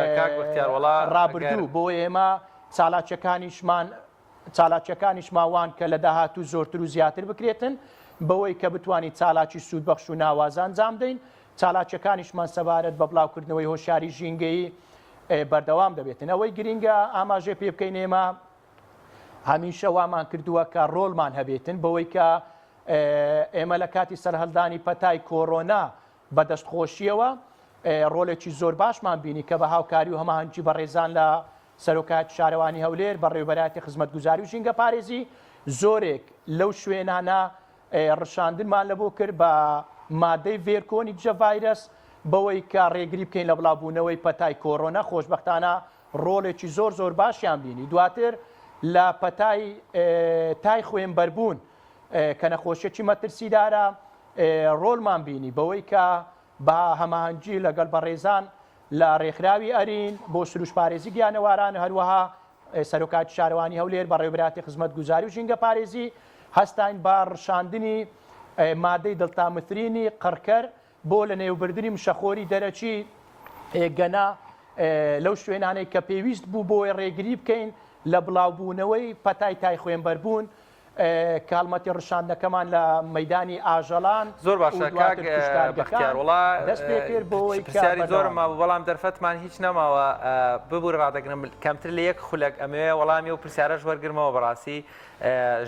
ڕابردوو بۆ ئێمە چالاکیەکانیشماوان کە لە داهاتوو زۆرتر و زیاتر بکرێتن بەوەی کە بتوانین چالاکی سوودبەخش و ناوازان جام دەین چالاکیەکانیشمان سەبارەت بە بڵاوکردنەوەی هۆشیاری ژینگەیی بەردەوام دەبێتن. ئەوەی گرینگە ئاماژێ پێ بکەین ئێمە هەمیشە وامان کردووە کە ڕۆڵمان هەبێتن بەوەی کە ئێمە لە کاتی سەرهەڵدانی پەتای کۆڕۆنا بەدەستخۆشیەوە ڕۆلێکی زۆر باشمان بینی کە بە هاوکاری و هەماهەنگی بەڕێزان لە سەرۆکاتی شارەوانی هەولێر بەڕێوەبەراتی خزمەتگوزاری و ژینگە پارێزی زۆرێک لەو شوێنانە ڕشاندنمان لەبۆ کرد بە مادەی ڤێرکۆنی جە ڤایرەس بەوەی کە ڕێگری بکەین لە بڵاوبوونەوەی پەتای کۆڕۆنا خۆشبەختانە ڕۆڵێکی زۆر باشیان بینی. دواتر لە پەتای تای خوێنبەربوون کە نەخۆشیێکی مەترسیدارە ڕۆڵمان بینی بەوەی کە بە هەماهەنگی لەگەڵ بەڕێزان لە ڕێکخراوی ئەرین بۆ سروشپارێزی گیانەواران هەروەها سەرۆکاتی شارەوانی هەولێر بەڕێوەبەراتی خزمەتگوزاری و ژینگە پارێزی هەستاین بە ڕشاندنی مادەی دڵتامەترینی قڕکەر بۆ لە نێوبردننی مشەخۆری دەرەچی گەنا لەو شوێنانەی کە پێویست بوو بۆی ڕێگری بکەین لە بڵاوبوونەوەی پەتای تای خوێنبەربوون کاڵمەتی ڕشاندنەکەمان لە مەیدانی ئاژەڵان زۆر باشە بەختیاروڵا دەست پێ کرد بۆەوەی پرسیاری زۆرم بەڵام دەرفەتمان هیچ نەماوە ببوور ڕادەگرم کەمتر لە یەک خولەک ئەمەوێ وەڵامی و پرسیارەش وەرگرمەوە بەڕاستی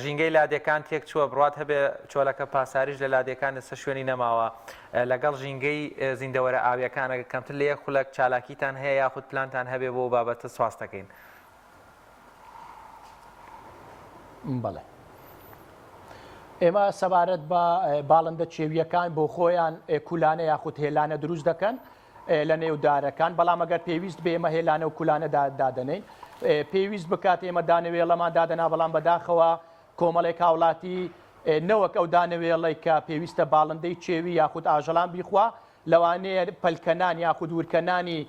ژینگەی لادەکان تێک چووە بڕات هەبێ چۆلەکە پاساریش لە لادەکان لەسەر شوێنی نەماوە لەگەڵ ژینگەی زیندەوەرە ئاویەکانە کەمتر لە یەک خولەک چالاکیتان هەیە یاخود پلانتان هەبێ بۆ بابەتە سواستەکەین. بەڵێ ئێمە سەبارەت بە باڵندە چێویەکان بۆ خۆیان کولانە یاخود هێلانە دروست دەکەن لە نێودارەکان بەڵام ئەگەر پێویست بێ ئێمە هێلانە و کولانە دادەنین پێویست بکات ئێمە دانەوێڵەمان دادەنا بەڵام بەداخەوە کۆمەڵێک هاوڵاتی نەوەک ئەو دانەوێڵی کە پێویستە باڵندەی چێوی یاخود ئاژەڵان بیخوا لەوانەیە پەلکەنان یاخود ورکەنانی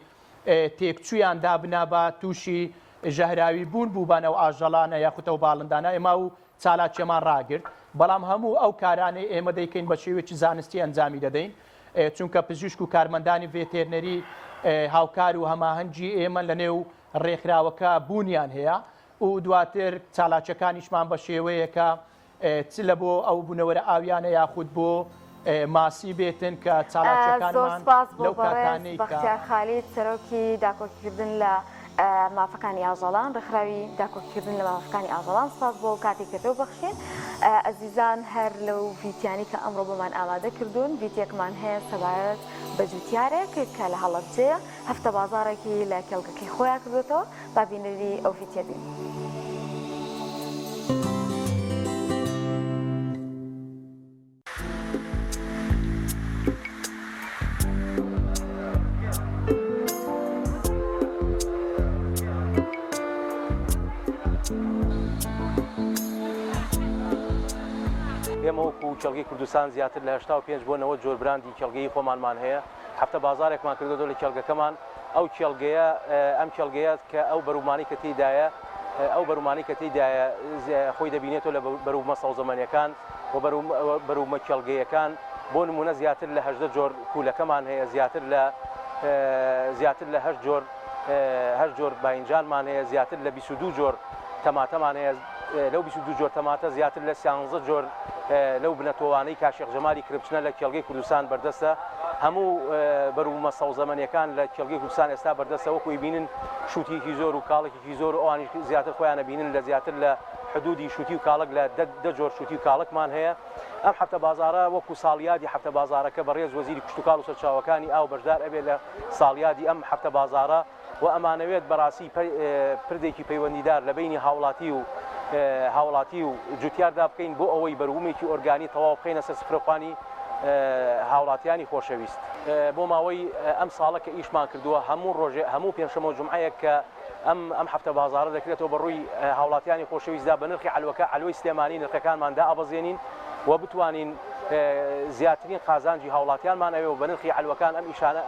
تێکچوویان دابنابە تووشی ژەهراوی بوون بووبانە و ئاژەڵانە یاخود ئەو باڵندانە ئێمە و چالاکیەمان ڕاگرت بەڵام هەموو ئەو کارانەی ئێمە دەیکەین بە شێوێکی زانستی ئەنجامی دەدەین چونکە پزیشک و کارمەندانی ڤێتێرنەری هاوکار و هەماهەنگی ئێمە لە نێو ڕێکخراوەکە بوونیان هەیە و دواتر چالاکیەکانیشمان بە شێوەیەکە چ لە بۆ ئەو بوونەوەرە ئاویانە یاخود بۆ ماسی بێتن کە چالاکیەکانمان لەو کاتانەی بەختیار خالید سەرۆکی داکۆکیکردن لە مافەکانی ئاژەڵان ڕێکخراوی داکۆکیکردن لە مافەکانی ئاژەڵان سپاس بۆ کاتێک کردەوە بەخشین ئەزیزان هەر لەو ڤیدیانی کە ئەمڕۆ بۆمان ئامادە کردوون ڤیدیۆکمان هەیە سەبارەت بە جوتیارێک کە لە هەڵەبجەیە هەفتە بازارێکی لە کێڵگەکەی خۆیان کردوێتەوە با بینەری ئەو ڤیدیۆ بین. ئێمە وەکو کێڵگەی کوردستان زیاتر لە 85 بۆ 90 جۆر براندی کێڵگەی خۆمانمان هەیە هەفتە بازارێکمان کردو لە کێڵگەکەمان ئەو کێڵگەیە ئەم کێڵگەیە کە ئەو بەرومانی کە تێدایە ئەو بەرومانی کە تێدایە خۆی دەبینێتەوە لە بەرومە سەوزەمەنیەکان و بەرومە کێڵگەیەکان بۆ نمونە زیاتر لە 18 جۆر پولەکەمان هەیە زیاتر لە 8 جۆر باینجانمان هەیە زیاتر لە 22 جۆر تەماتەمان هەیە لەو 22 جۆر تەماتە زیاتر لە 13 جۆر لەو بنەتۆوانەی کاشێخ جەمالی کربچنە لە کێڵگەی کوردستان بەردەستە هەموو بەرومە سەوزەمەنیەکان لە کێڵگەی کوردستان ئێستا بەردەستە وەکوی بینن شوتیکی زۆر و کاڵێکی زۆر و ئەوانی زیاتر خۆیانە بینن لە زیاتر لە حدودی شوتی و کاڵک لە 10 جۆر شوتی و کاڵکمان هەیە ئەم هەفتە بازارە وەکو ساڵیادی هەفتە بازارەکە بەڕێز وەزیری کشتتوکاڵ و سەرچاوەکانی ئاو بەشدار ئەبێت لە ساڵیادی ئەم هەفتە بازارە و ئەمانەوێت بەڕاستی پردێکی پەیوەندیدار لە بینی هاوڵاتی و جوتیاردا بکەین بۆ ئەوەی بەروومێکی ئۆرگانی تەواو بخەینە سەر سفرەخوانی هاوڵاتیانی خۆشەویست بۆ ماوەی ئەم ساڵە کە ئیشمان کردووە هەموو ڕۆژێ هەموو پێنجشەمە و جومعەیەک کە ئەم هەفتە بازارە دەکرێتەوە بەڕووی هاوڵاتیانی خۆشەویستدا بە نرخی حلوەی سلێمانی نرخەکانماندا ئەبەزێنین و بتوانین زیاترین قازانجی هاوڵاتیانمان ئەوێ و بە نرخی حلوەکان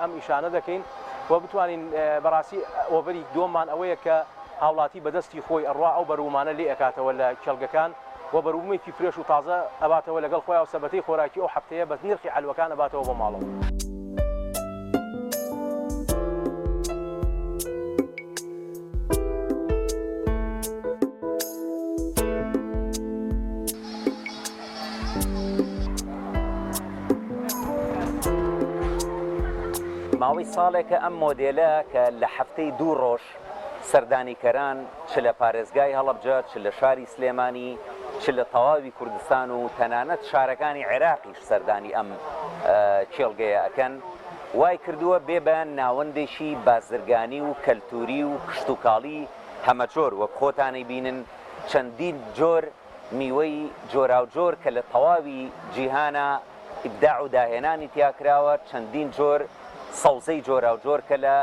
ئەم ئیشانە دەکەین و بتوانین بەڕاستی ئۆڤەری دۆممان ئەوەیە کە هاوڵاتی بەدەستی خۆی ئەڕوا ئەو بەرومانە لێ ئەکاتەوە لە کێڵگەکان و بەروومێکی فرێش و تازە ئەباتەوە لەگەڵ خۆیان و سەبەتەی خۆراکی ئەو هەفتەیە بە نرخی حلوەکان ئەباتەوە بۆ ماڵەوە. ماوەی ساڵێکە ئەم مۆدێلە کە لە هەفتەی 2 ڕۆژ سەردانیکەران چ لە پارێزگای هەڵەبجە چ لە شاری سلێمانی چ لە تەواوی کوردستان و تەنانەت شارەکانی عێراقیش سەردانی ئەم کێڵگەیە ئەکەن وای کردووە بێبیان ناوەندێکی بازرگانی و کەلتوری و کشتتوکاڵی هەمە جۆر وەک خۆتانی بینن چەندین جۆر میوەی جۆراوجۆر کە لە تەواوی جیهانە ئیبداع و داهێنانی تیاکراوە چەندین جۆر سەوزەی جۆراوجۆر کە لە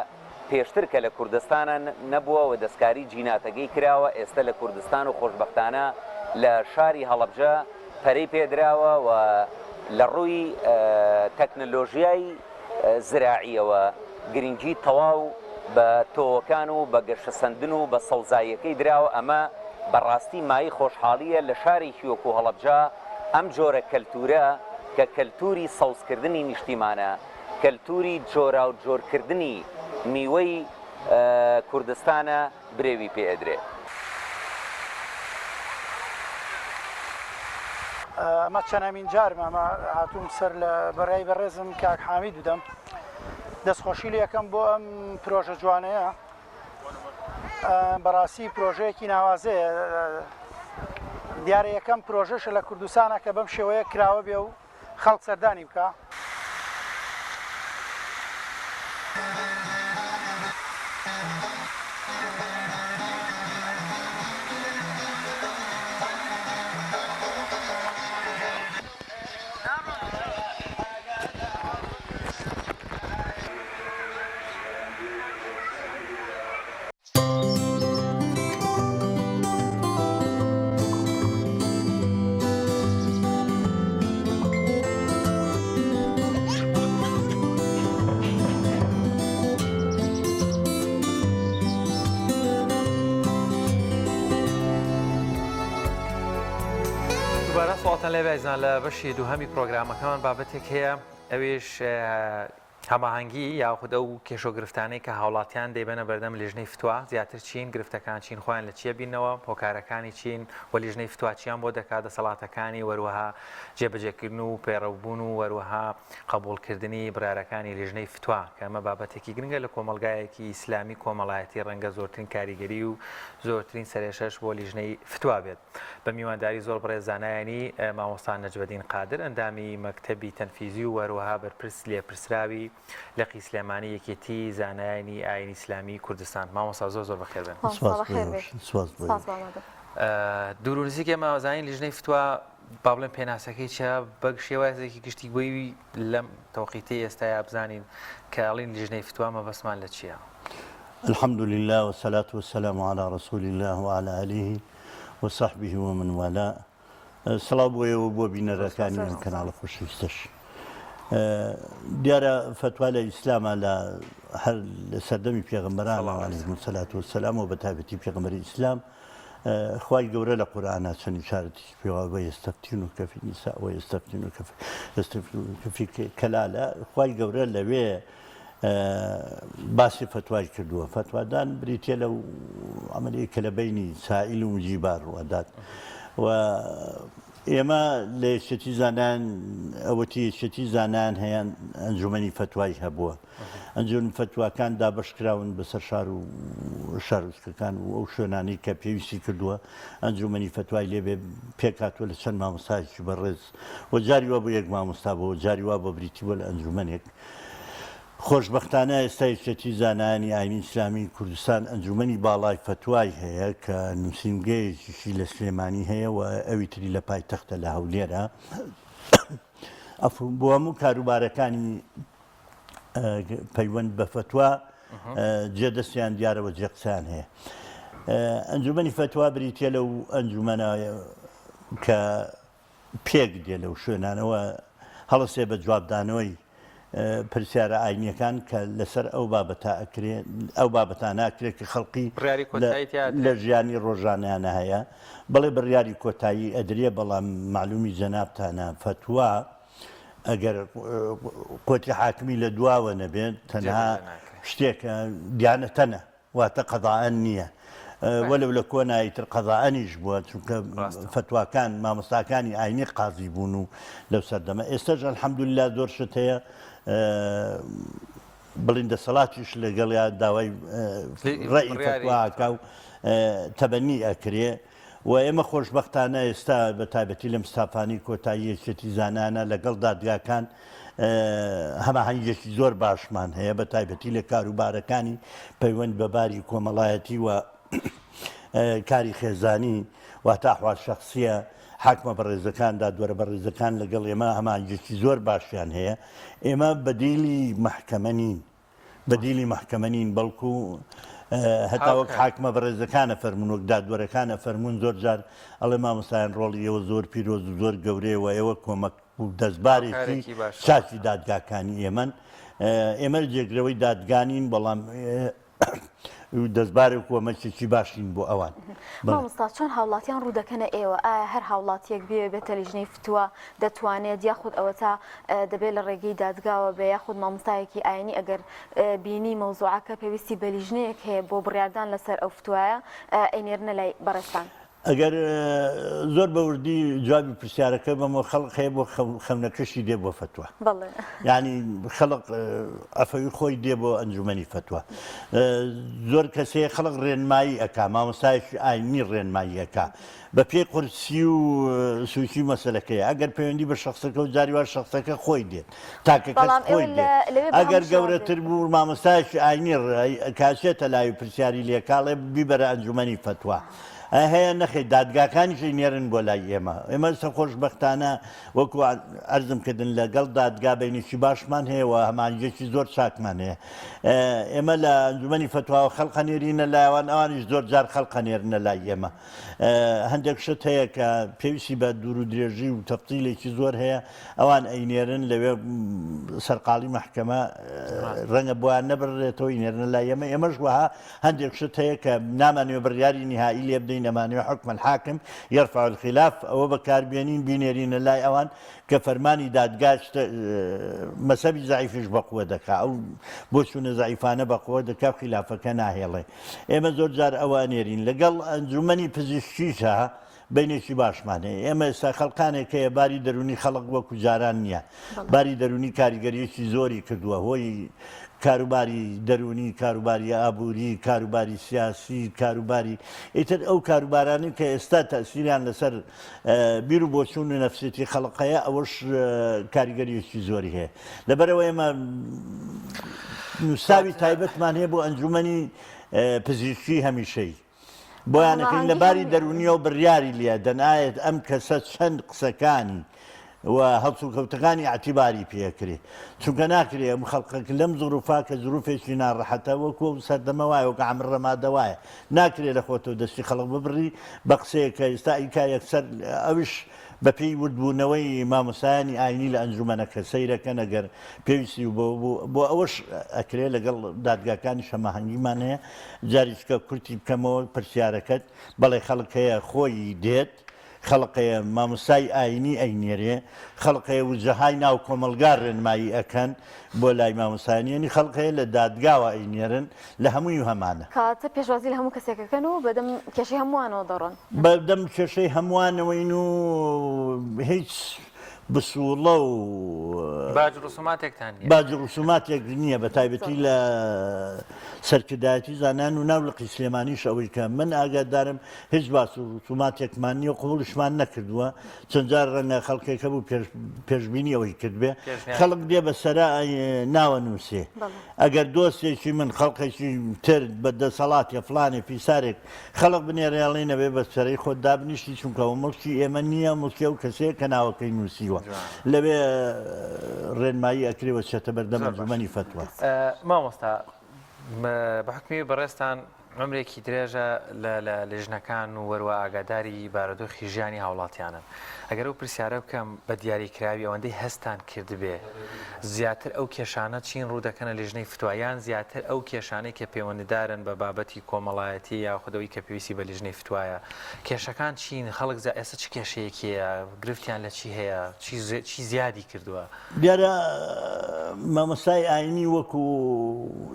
پێشتر کە لە کوردستانە نەبووە و دەستکاری جیناتەکەی کراوە ئێستا لە کوردستان و خۆشبەختانە لە شاری هەڵەبجە پەرەی پێدراوە و لە ڕووی تەکنەلۆژیای زراعیەوە گرنگی تەواو بە تۆوەکان و بە گەشەسەندن و بە سەوزاییەکەی دراوە ئەمە بەڕاستی مای خۆشحاڵیە لە شارێکی وەکو هەڵەبجە ئەم جۆرە کەلتورە کە کەلتوری سەوزکردنی نیشتیمانە کەلتوری جۆرا و جۆرکردنی میوەی کوردستانە برێوی پێدرێ. ئەمە چەندەمین جارم ئەمە هاتووم سەر لە بەڕای بەڕێزم کاک حامید دودەم دەستخۆشی لە یەکەم بۆ ئەم پرۆژە جوانەیە بەڕاستی پرۆژەیەکی ناوازەیە دیارە یەکەم پرۆژەشە لە کوردستانە کە بەم شێوەیە کراوە بێ و خەڵک سەردانی بکە. سڵاتان لێ بەیزان لە بەشی دووهەمی پرۆگرامەکەمان بابەتێک هەیە ئەوێش هەماهەنگی یاخود ئەو کێشە گرفتانەی کە هاوڵاتیان دەیبەنە بەردەم لیژنەی فتووە زیاتر چین گرفتەکان چین خۆیان لە چیە بینەوە هۆکارەکانی چین و لیژنەی فتوواچیان بۆ دەکات دەسەڵاتەکانی وەروەها جێبەجێکردن و پێڕەوبوون و وەروەها قبولکردنی برارەکانی لیژنەی فتووا کە ئەمە بابەتێکی گرنگە لە کۆمەلگایەکی ئیسلامی کۆمەڵایەتی ڕەنگە زۆرترین کاریگەری و زۆرترین سەرێشەش بۆ لیژنەی فتووا بێت بە میوانداری زۆر بڕێزانایانی مامۆستا نەجمەدین قادر ئەندامی مەکتەبی تەنفیزی و وەروەها بەرپرس لێپرسراوی لەقی سلێمانی یەکێتی زانایانی ئاینی ئیسلامی کوردستان مامۆستا زۆر بەخێر بن دوور و نزیک ئێمە ئەوزانین لیژنەی فتووا با بڵێن پێناسەکەی چە بەگ شێوازێکی گشتی بۆی لەم تەوقیتی ئێستایا بزانین کە ئەڵین لیژنەی فتووا مەبەسمان لە چییە؟ الحمد لله والصلاة والسلام على رسول الله وعلى آله وصحبه ومن والاه سلام بۆ بینەرەکانی ئەم کەناڵە خۆشەویستەش دیارە فتوا لە ئیسلامە لە هەر لە سەردەمی پێغەمبەرانە عەلەیهیمو سەلاتو وەسەلام و بەتایبەتی پێغەمبەری ئیسلام خوای گەورە لە قورئانە چەند ئیشارەتێکی پێوە وەیەستەفتونەکە فی النساء وەیەستەفتونەکە فی کەلالە خوای گەورە لەوێ باسی فتوای کردووە فتوادان بریتێ لەو ئەمەلەیە کە لە بینی سائیل و مجیبار ڕوەدات و ئێمە لە یەکێتی زانان ئەوەتی یەکێتی زانان هەیە ئەنجومەنی فتوای هەبووە ئەنجومەنی فتواکان دابەشکراون بەسەر شار و شارۆچکەکان و ئەو شوێنانەی کە پێویستی کردووە ئەنجومەنی فتوای لێبێ پێکاتوە لە چەند مامۆستایەکی بەڕێز و جاری وا بۆ یەک مامۆستا بۆ جاری وا بۆ بریتیوە لە ئەنجومەنێک خۆشببختانە ئێستا یەکێتی زانانی ئاینی ئیسلامی کوردستان ئەنجومەنی باڵای فتوای هەیە کە نووسینگەیەکیشی لە سلێمانی هەیە و ئەوی تری لە پایتەختە لە هەولێرە بۆ هەموو کاروبارەکانی پەیوەند بە فتووا جێدەستیان دیارەوە جێقسان هەیە ئەنجومەنی فتووا بریتێ لەو ئەنجومەنە کە پێک دێ لەو شوێنانەوە هەڵەسێ بە جوابدانەوەی پرسیارە ئاینیەکان کە لەسەر ئەو بابەتانە ئاکرێت کە خەڵقی لە ژیانی ڕۆژانیانە هەیە بەڵێ بڕیاری کۆتایی ئەدرێ بەڵام معلومی جەنابتانە فتووا ئەگەر قۆتی حاکمی لە دواوە نەبێت تەنها شتێکە دیانەتەنە واتە قەضاعەن نییە وەلو لە کۆناییتر قەضاعەنیش بووە چونکە فتواکان مامۆستاکانی ئاینی قازی بوون و لەو سەردەمە ئێستاش ئەلحەمدوللا زۆر شت هەیە بڵین دەسەڵاتیش لەگەڵیا داوای ڕێی فتواکە و تەبەنی ئەکرێ و ئێمە خۆشببختانە ئێستا بە تایبەتی لە مستافانی کۆتایی یەکێتی زانانە لەگەڵ دادگاکان هەماهەنگێکی زۆر باشمان هەیە بە تایبەتی لە کاروبارەکانی پەیوەند بە باری کۆمەڵایەتی و کاری خێزانی واتە ئەحوال شەخسیە حاکمە بەڕێزەکان دادوەرە بەڕێزەکان لەگەڵ ئێمە هەمانگێکی زۆر باشیان هەیە ئێمە بەدیلی محکەمەنین بەڵکو هەتا وەک حاکمە بەڕێزەکانە فەرمون وەک دادوەرەکانە فەرمون زۆر جار ئەڵێ مامۆستایان ڕۆڵی ئێوە زۆر پیرۆز و زۆر گەورەیەوە ئێوە کۆمەک و دەستبارێکی چاکی دادگاکانی ئێمە جێگرەوەی دادگانین بەڵام دەستبارێک کۆمەکێکی باشین بۆ ئەوان مامۆستا چۆن هاوڵاتیان ڕوودەکەنە ئێوە ئایا هەر هاوڵاتیەک بێتە لیژنەی فتووا دەتوانێت یاخود ئەوە تا دەبێت لە ڕێگەی دادگاوە بێ یاخود مامۆستایەکی ئاینی ئەگەر بینی مەوزوعەکە پێویستی بە لیژنەیەک هەیە بۆ بڕیاردان لەسەر ئەو فتوایە ئەینێرنە لای بەڕێستان ئەگەر زۆر بەوردی جوابی پرسیارەکە بەمە خەڵق هەیە بۆ خەونەکەشی دێ بۆ فتووە یعنی خەڵق ئەفەوی خۆی دێ بۆ ئەنجومەنی فتووە زۆر کەسەیە خەڵق ڕێنمایی ئەکا مامۆستایەکی ئاینی ڕێنمایی ئەکا بە پێی قورسی و سووکی مەسەلەکەیە ئەگەر پەیوەندی بە شخصەکە و جاریوار شخصەکە خۆی دێت تاکە کەس خۆی دێت ئەگەر گەورەتر بوو مامۆستایەکی ئاینی کاسێتە لای پرسیاری لێکاڵێ بیبەرە ئەنجومەنی فتووە هەیە نەخێت دادگاکانیشی نێرن بۆ لای ئێمە سە خۆشببختانە وەکو ئەرزم کردن لەگەڵ دادگا بینێکی باشمان هەیە و هەمانجێکی زۆر چاکمان هەیە ئێمە لە ئەنجومەنی فتووا خەڵقە نێرینە لایوان ئەوانیش زۆر جار خەڵقە نێرنە لای ئێمە هەندێک شت هەیە کە پێویستی بە دوور و درێژی و تەفتیلێکی زۆر هەیە ئەوان ئەینێرن لەوێ سەرقاڵی محکەمە ڕەنگە بۆیان نەبڕێتەوەی نێرنە لای ئێمەش وەها هەندێک شت هەیە کە نامانوێ بڕیاری نهایی لێ بدەین دەڵێن ئەمانەوە حکم الحاکم یرفع الخلاف ئەوە بەکاربێنین بینێرینە لای ئەوان کە فەرمانی دادگاش مەسەبی زعیفش بەقوە دەکا ئەو بۆ چوونە زعیفانە بەقوە دەکا خلافەکە ناهێڵێ ئێمە زۆر جار ئەوە نێرین لەگەڵ ئەنجومەنی پزیشکیشە بینێکی باشمانەیە ئێمە ئێستا خەڵکانێک هەیە باری دەرونی خەڵق وەکو جاران نییە باری دەرونی کاریگەریەکی زۆری کردووە هۆی کاروباری دەرونی کاروباری ئابووری کاروباری سیاسی کاروباری ئیتر ئەو کاروبارانی کە ئێستا تەسیریان لەسەر بیر و بۆچوون و نەفسێتی خەڵقەیە ئەوەش کاریگەریەکی زۆری هەیە لەبەرەوە ئێمە نووساوی تایبەتمان هەیە بۆ ئەنجومەنی پزیشکی هەمیشەی بۆیانەکەین لە باری دەرونیە و بڕیاری لێ دەنایەت ئەم کەسە چەند قسەکانی و هەڵسو کەوتەکانی عتیباری پێکرێ چونکە ناکرێ ئەم خەڵقەکە لەم زروفا کە زروفێکی ناڕەحەتە وەکو سەردەمە وایە وەکە عەمر ڕەمادەوایە ناکرێت لە خۆتەوە دەستی خەڵق ببڕی بە قسەیەکە ئێستا ئیکا یەکسەر ئەوش بە پێی وردبوونەوەی مامۆسایانی ئاینی لە ئەنجومەنەکە سەیرەکە نەگەر پێویستی و بۆ ئەوەش ئەکرێ لەگەڵ دادگاکانی شەماهەنگیمان هەیە جاریچکە کورتی بکەمەوە پرسیارەکەت بەڵێ خەڵکەیە خۆی دێت خەڵقەیە مامۆسای ئاینی ئەینێرێ خەڵقەیە وجەهای ناو کۆمەلگار ڕێنمایی ئەکەن بۆ لای مامۆسایانی خەڵقەیە لە دادگاوە ئەینێرن لە هەمووی هەمانە کاتە پێشوازی لە هەموو کەسێکەکەن و بەدەم کێشەی هەمووانەوە دەڕۆن بەدەم کێشەی هەمووانەوەین و هیچ بسوڵە و باج ڕسوماتێکتان باج ڕسوماتێک نییە بە تایبەتی لە سەرکردایەتی زانان و ناولقی سلێمانیش ئەوەی کە من ئاگادارم هیچ باس و ڕسوماتێکمان نیە قوڵشمان نەکردووە چەند جار ڕەنگە خەڵکێکە بوو پێشبینی ئەوەی کردبێ خەڵک دێ بە سەرا ناوە نووسێ ئەگەر دۆستێکی من خەڵقێکی تر بە دەسەڵاتە فلانێ پیسارێک خەڵک بنێڕێڵێ نەبێ بە سەرەی خۆت دابنیشتی چونکەەوە مڵکی ئێمە نییە مڵکی ئەو کەسەیە کە ناوەکەی نووسیوە لەوێ ڕێنمایی ئەکرێوە چێتە بەردەم ئەنجومەنی فتوە مامۆستا بە حکمی بەڕێستان عمرێکی درێژە لە لێژنەکان و وەروە ئاگاداری بارودۆخی ژیانی هاوڵاتیانن ئەگەر ئەو پرسیارە بکەم بە دیاریکراوی ئەوەندەی هەستان کردبێ زیاتر ئەو کێشانە چین ڕوو دەکەنە لێژنەی فتوایان زیاتر ئەو کێشانەی کە پەیوەندیدارن بە بابەتی کۆمەڵایەتی یا خودەوەی کە پێویستی بە لێژنەی فتوایە کێشەکان چین خەڵک ئێستا چ کێشەیەکیە گرفتیان لە چی هەیە چی زیادی کردووە دیارە مامۆسای ئاینی وەکو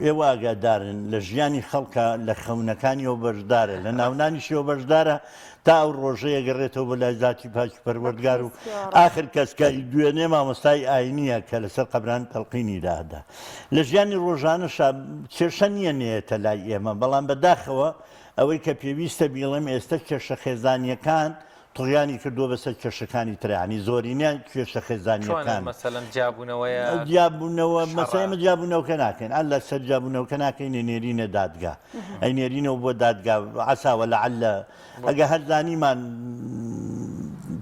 ئێوە ئاگادارن لە ژیانی خەڵکە لە خەونەکانیەوە بەشدارە لە ناونانیشیەوە بەشدارە تا ئەو ڕۆژەیە گەڕێتەوە بە لای ذاتی پاک پەروەردگار و ئاخر کەسکاری دوێنێ مامۆستای ئاینیە کە لەسەر قەبران تەڵقینی دادا لە ژیانی ڕۆژانەش کێشە نییە نێتە لای ئێمە بەڵام بەداخەوە ئەوەی کە پێویستە بیڵێم ئێستا کێشە خێزانیەکان تڵیانی کردووە بەسەر کێشەکانی ترانی زۆرینیان کێشە خێزانیەکان مەسەلەن جیابوونەوەیە جیابوونەوە مەسەلەمە جیابوونەوەکە ناکەین ئەل لە سەر جیابوونەوەکە ناکەین نێرینە دادگا ئەی نێرینەوە بۆ دادگا عساوە لەعەلە ئەگە هەرزانیمان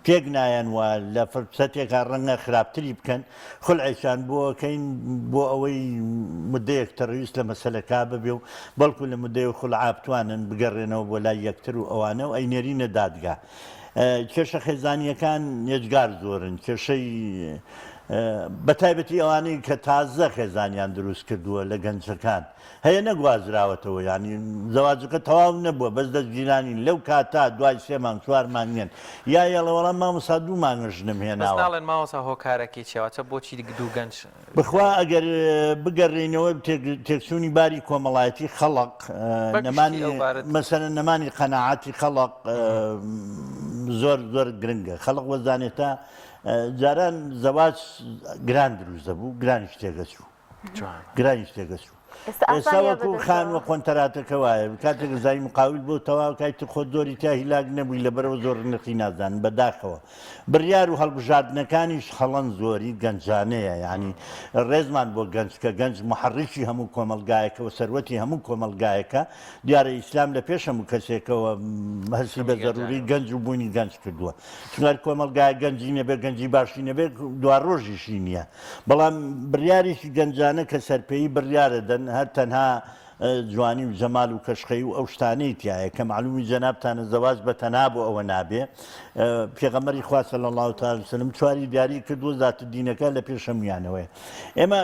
پێک نایەن وە لە فرسەتێکا ڕەنگە خراپتری بکەن خولعیشان بۆکەین بۆ ئەوەی مدەیەک تەڕویست لە مەسەلەکە ببێ و بەڵکو لە مدەی و خولعا بتوانن بگەڕێنەوە بۆ لای یەکتر و ئەوانە و ئەی نێرینە دادگا کێشە خێزانیەکان نێجگار زۆرن کێشەی بەتایبەتی ئەوانەی کە تازە خێزانیان دروست کردووە لە گەنجەکان هەیە نەگوازراوەتەوە ینی زەواجەکە تەواو نەبووە بەس دەستگیرانی لەو کاتا دوای 3 مانگ 4 مانگێن یا یاڵەوەڵام مامۆستا 2 مانگژنم هێناوە ناڵێن ماوەسا هۆکارەکەی چێواتە بۆچی دوو گەنج بخوا ئەگەر بگەڕێنەوە تێکچوونی باری کۆمەڵایەتی خەڵق مەسەرە نەمانی قەناعەتی خەڵق زۆر زۆر گرنگە خەڵق وەزانێتە جاران زەواج گران دروست دەبوو گرانیش تێگەچوو گرانیش تێگەچوو ئێستا وەکو خانوە قۆنتەراتەکە وایە کاتێک زای مقاول بۆ تەواو کایت خۆ زۆری تا هیلاک نەبووی لەبەرەوە زۆر نرخی نازان بەداخەوە بڕیار و هەڵبژاردنەکانیش هەڵەن زۆری گەنجانەیە ینی ڕێزمان بۆ گەنج کە گەنج محەڕیکی هەموو کۆمەلگایەکە و سەروەتی هەموو کۆمەلگایەکە دیارە ئیسلام لە پێش هەموو کەسێکەوە هەستی بە زەروری گەنج و بوونی گەنج کردووە چونکە کۆمەلگای گەنجی نەبێ گەنجی باشی نەبێ دوا ڕۆژیشی نییە بەڵام بڕیاریشی گەنجانە کە سەرپێیی بڕیارە دەن هەر تەنها جوانی و جەمال و کەشخەی و ئەو شتانەی تایە کە معلومی جەنابتانە زەواج بە تەناب و ئەوە نابێ پێغەمبەری خوا صلی الله تعالی وسلم چواری دیاری کردووە ذات دینەکە لە پێش هەمویانەوەی ئێمە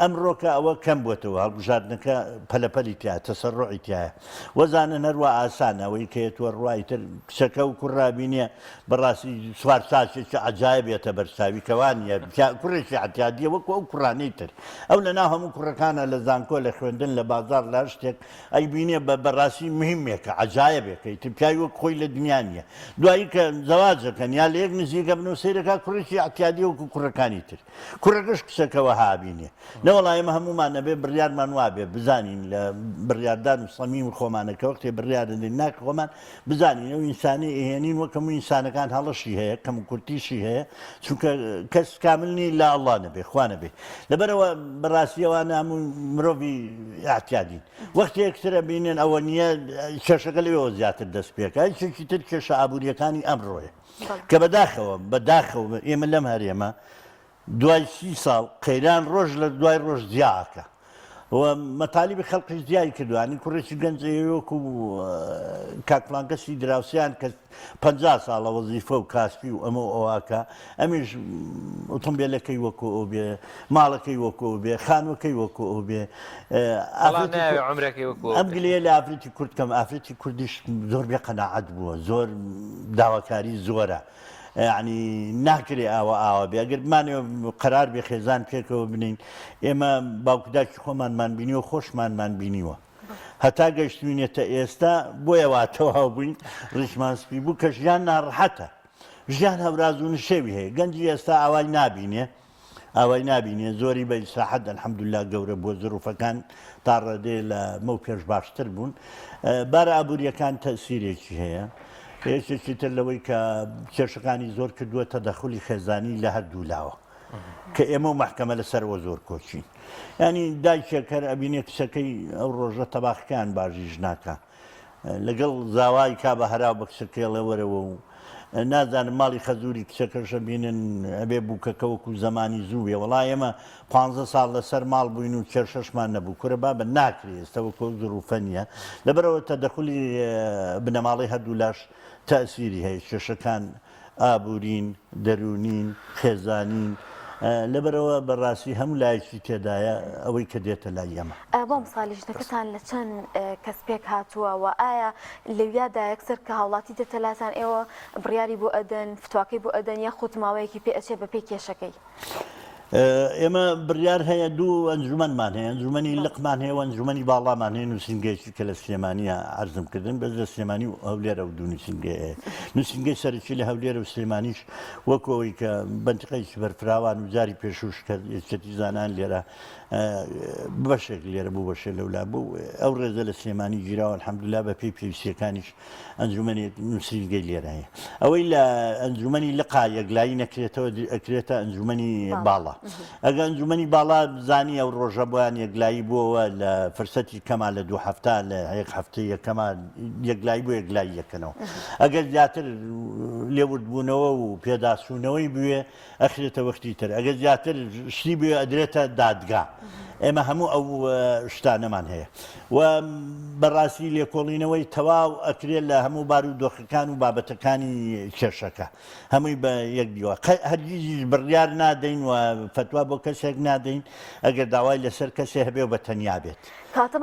ئەمڕۆکە ئەوە کەم بووەتەوە هەڵبژاردنەکە پەلەپەلی تایە تەسەڕۆعی تایە وەزانە نەروە ئاسان ئەوەی کەێتوە ڕوای تر کچەکە و کوڕابینێ بەڕاستی سوار ساچێکی عجایب بێتە بەرچاوی کەوانە کوڕێکی عتیادیە وەکو ئەو کوڕانەی تر ئەو لە ناو هەموو کوڕەکانە لە زانکۆ لە خوێندن لە بازار لا شتێک ئەی بینێ بە بەڕاستی مهمێکە عجایبێکەی تر پیاوی وەک خۆی لە دنیا نیە دوایی کە زەواجەکەن یا لە یەک نزیکە بنەوە سەیرەکە کوڕێکی عتیادی وەکو کوڕەکانی تر کوڕەکەش کچەکەوە هابینێ نەوەڵای ئێمە هەمومان نەبێ بڕیارمان وابێ بزانین لە بڕیاردان و سەمیم خۆمانەکە وەختێ بڕیاردن ناکە خۆمان بزانین ئەو ئینسانی ئێهێنین وەکەم و ئینسانەکان هەڵەشی هەیە کەم کورتیشی هەیە چونکە کەس کاملنی لا ئەڵڵا نەبێ خوا نەبێ لەبەرەوە بەڕاستیەوەوانە هەموو مرۆڤی احتیادین وەختی یەکترە بینێن ئەوە نییە کێشەکە لەوێەوە زیاتر دەست پێکە هیچێکی تر کێشە ئابوووریەکانی ئەمڕۆیە کە بەداخەوە ئێمە لەم هەرێمە دوای 30 ساڵ قەیران ڕۆژ لە دوای ڕۆژ زیاکە مەتالیبی خەڵقی زیایی کردوانی کوڕێکی گەنجەیەوەکو کاکپلانکەسی دراوسیان کە 50 ساڵە وەزیفە و کاسپی و ئەمە ئەوواکە ئەمیش ئۆتۆمبیلەکەی وەکو ئەو بێ ماڵەکەی وەکو بێ خانوەکەی وەکو ئەو بێ ئەم گلەیە لە ئافرەتی کورد کەم ئافرەتی کوردیش زۆر بێ قەناعەت بووە زۆر داواکاری زۆرە یعنی ناکرێ ئاوە بێ ئەگەر بمانێ قەرار بێ خێزان پێکەوە بنین ئێمە باوکداکی خۆمانمان بینیوە خۆشمانمان بینیوە هەتا گەیشتوینێتە ئێستا بۆیە واتەوە بووین ڕیشمان سپی بوو کە ژیان ناڕەحەتە ژیان هەوراز و نشێوی هەیە گەنجی ئێستا ئاوای نابینێ زۆری بە ئیسراحەت ئەلحەمدوللا گەورە بۆ زروفەکان تا ڕێدێ لە مەو پێش باشتر بوون بارە ئابوووریەکان تەسیرێکی هەیە هێشتێکی تر لەوەی کە کێشەکانی زۆر کردووە دەخولی خێزانی لە هەردوو لاوە کە ئێمە و محکەمە لەسەرەوە زۆر کۆچین ینی دایکێکەر ئەبینێ کچەکەی ئەو ڕۆژە تەباخەکان باشیش ناکە لەگەڵ زاوای کا بە هەراو بە کچەکەڵە وەرەوە و نازانم ماڵی خەزوری کچەکەشە بینن ئەبێ بووکەکەوەکو زمانی زووێ وڵای ئێمە 15 ساڵ لەسەر ماڵ بووین و کێشەشمان نەبوو کورە با بە ناکرێ ئێستەوە کۆ زروفە نیە لەبەرەوە تەدەخولی بنەماڵی هەردوو لاش تەسیری هەیە کێشەکان ئابوورین دەرونین خێزانین لەبەرەوە بەڕاستی هەموو لایەکی تێدایە ئەوەی کە دێتە لای ئێمە بۆ مساڵیژنەکەتان لە چەند کەس پێک هاتووە و ئایا لەویادا یەکسەر کە هاوڵاتی دێتە لاتان ئێوە بڕیاری بۆ ئەدەن فتواکەی بۆ ئەدەن یا خوتماوەیەکی پێ ئەچێ بە پێی کێشەکەی ئێمە بڕیار هەیە دوو ئەنجومەنمان هەیە ئەنجومەنی لقمان هەیە و ئەنجومەنی باڵامان هەیە نووسنگەیەکی کە لە سلێمانیە عەرزم کردن بەس لە سلێمانی و هەولێرە و دوو نووسنگەیە نووسنگەی سەرەکی لە هەولێرە و سلێمانیش وەکو ئەوەی کە بەنتقەیەکی بەرفراوان و جاری پێشوش کرد یەکێتی زانان لێرە بەشێک لێرە بوو بەشێ لەولا بوو ئەو ڕێزە لە سلێمانی گیراوە الحەمدوللا بە پێی پێویستیەکانیش ئەنجومەنی نووسنگەی لێرە هەیە ئەوەی لە ئەنجومەنی لقا یەکلایی نەکرێتەوە ئەکرێتە ئەنجومەنی باڵا ئەگە ئەنجومەنی باڵا بزانی ئەو ڕۆژە بۆیان یەکلایی بووەوە لە فرسەتی کەما لە 2 هەفتە لە هەیەک هەفتەی یەکەما یەکلایی بۆ یەکلایی یەکەنەوە ئەگەر زیاتر لێوردبوونەوە و پێداسوونەوەی بوێ ئەخرێتە وەختی تر ئەگەر زیاتر شتی بوێ ئەدرێتە دادگا ئێمە هەموو ئەو شتانەمان هەیە و بەڕاستی لێکۆڵینەوەی تەواو ئەکرێت لە هەموو بارودۆخەکان و بابەتەکانی کێشەکە هەمووی بە یەک دیوە هەرگیزیش بڕیار نادەین و فتوا بۆ کەسێک نادەین ئەگەر داوای لەسەر کەسێ هەبێ و بە تەنیا بێت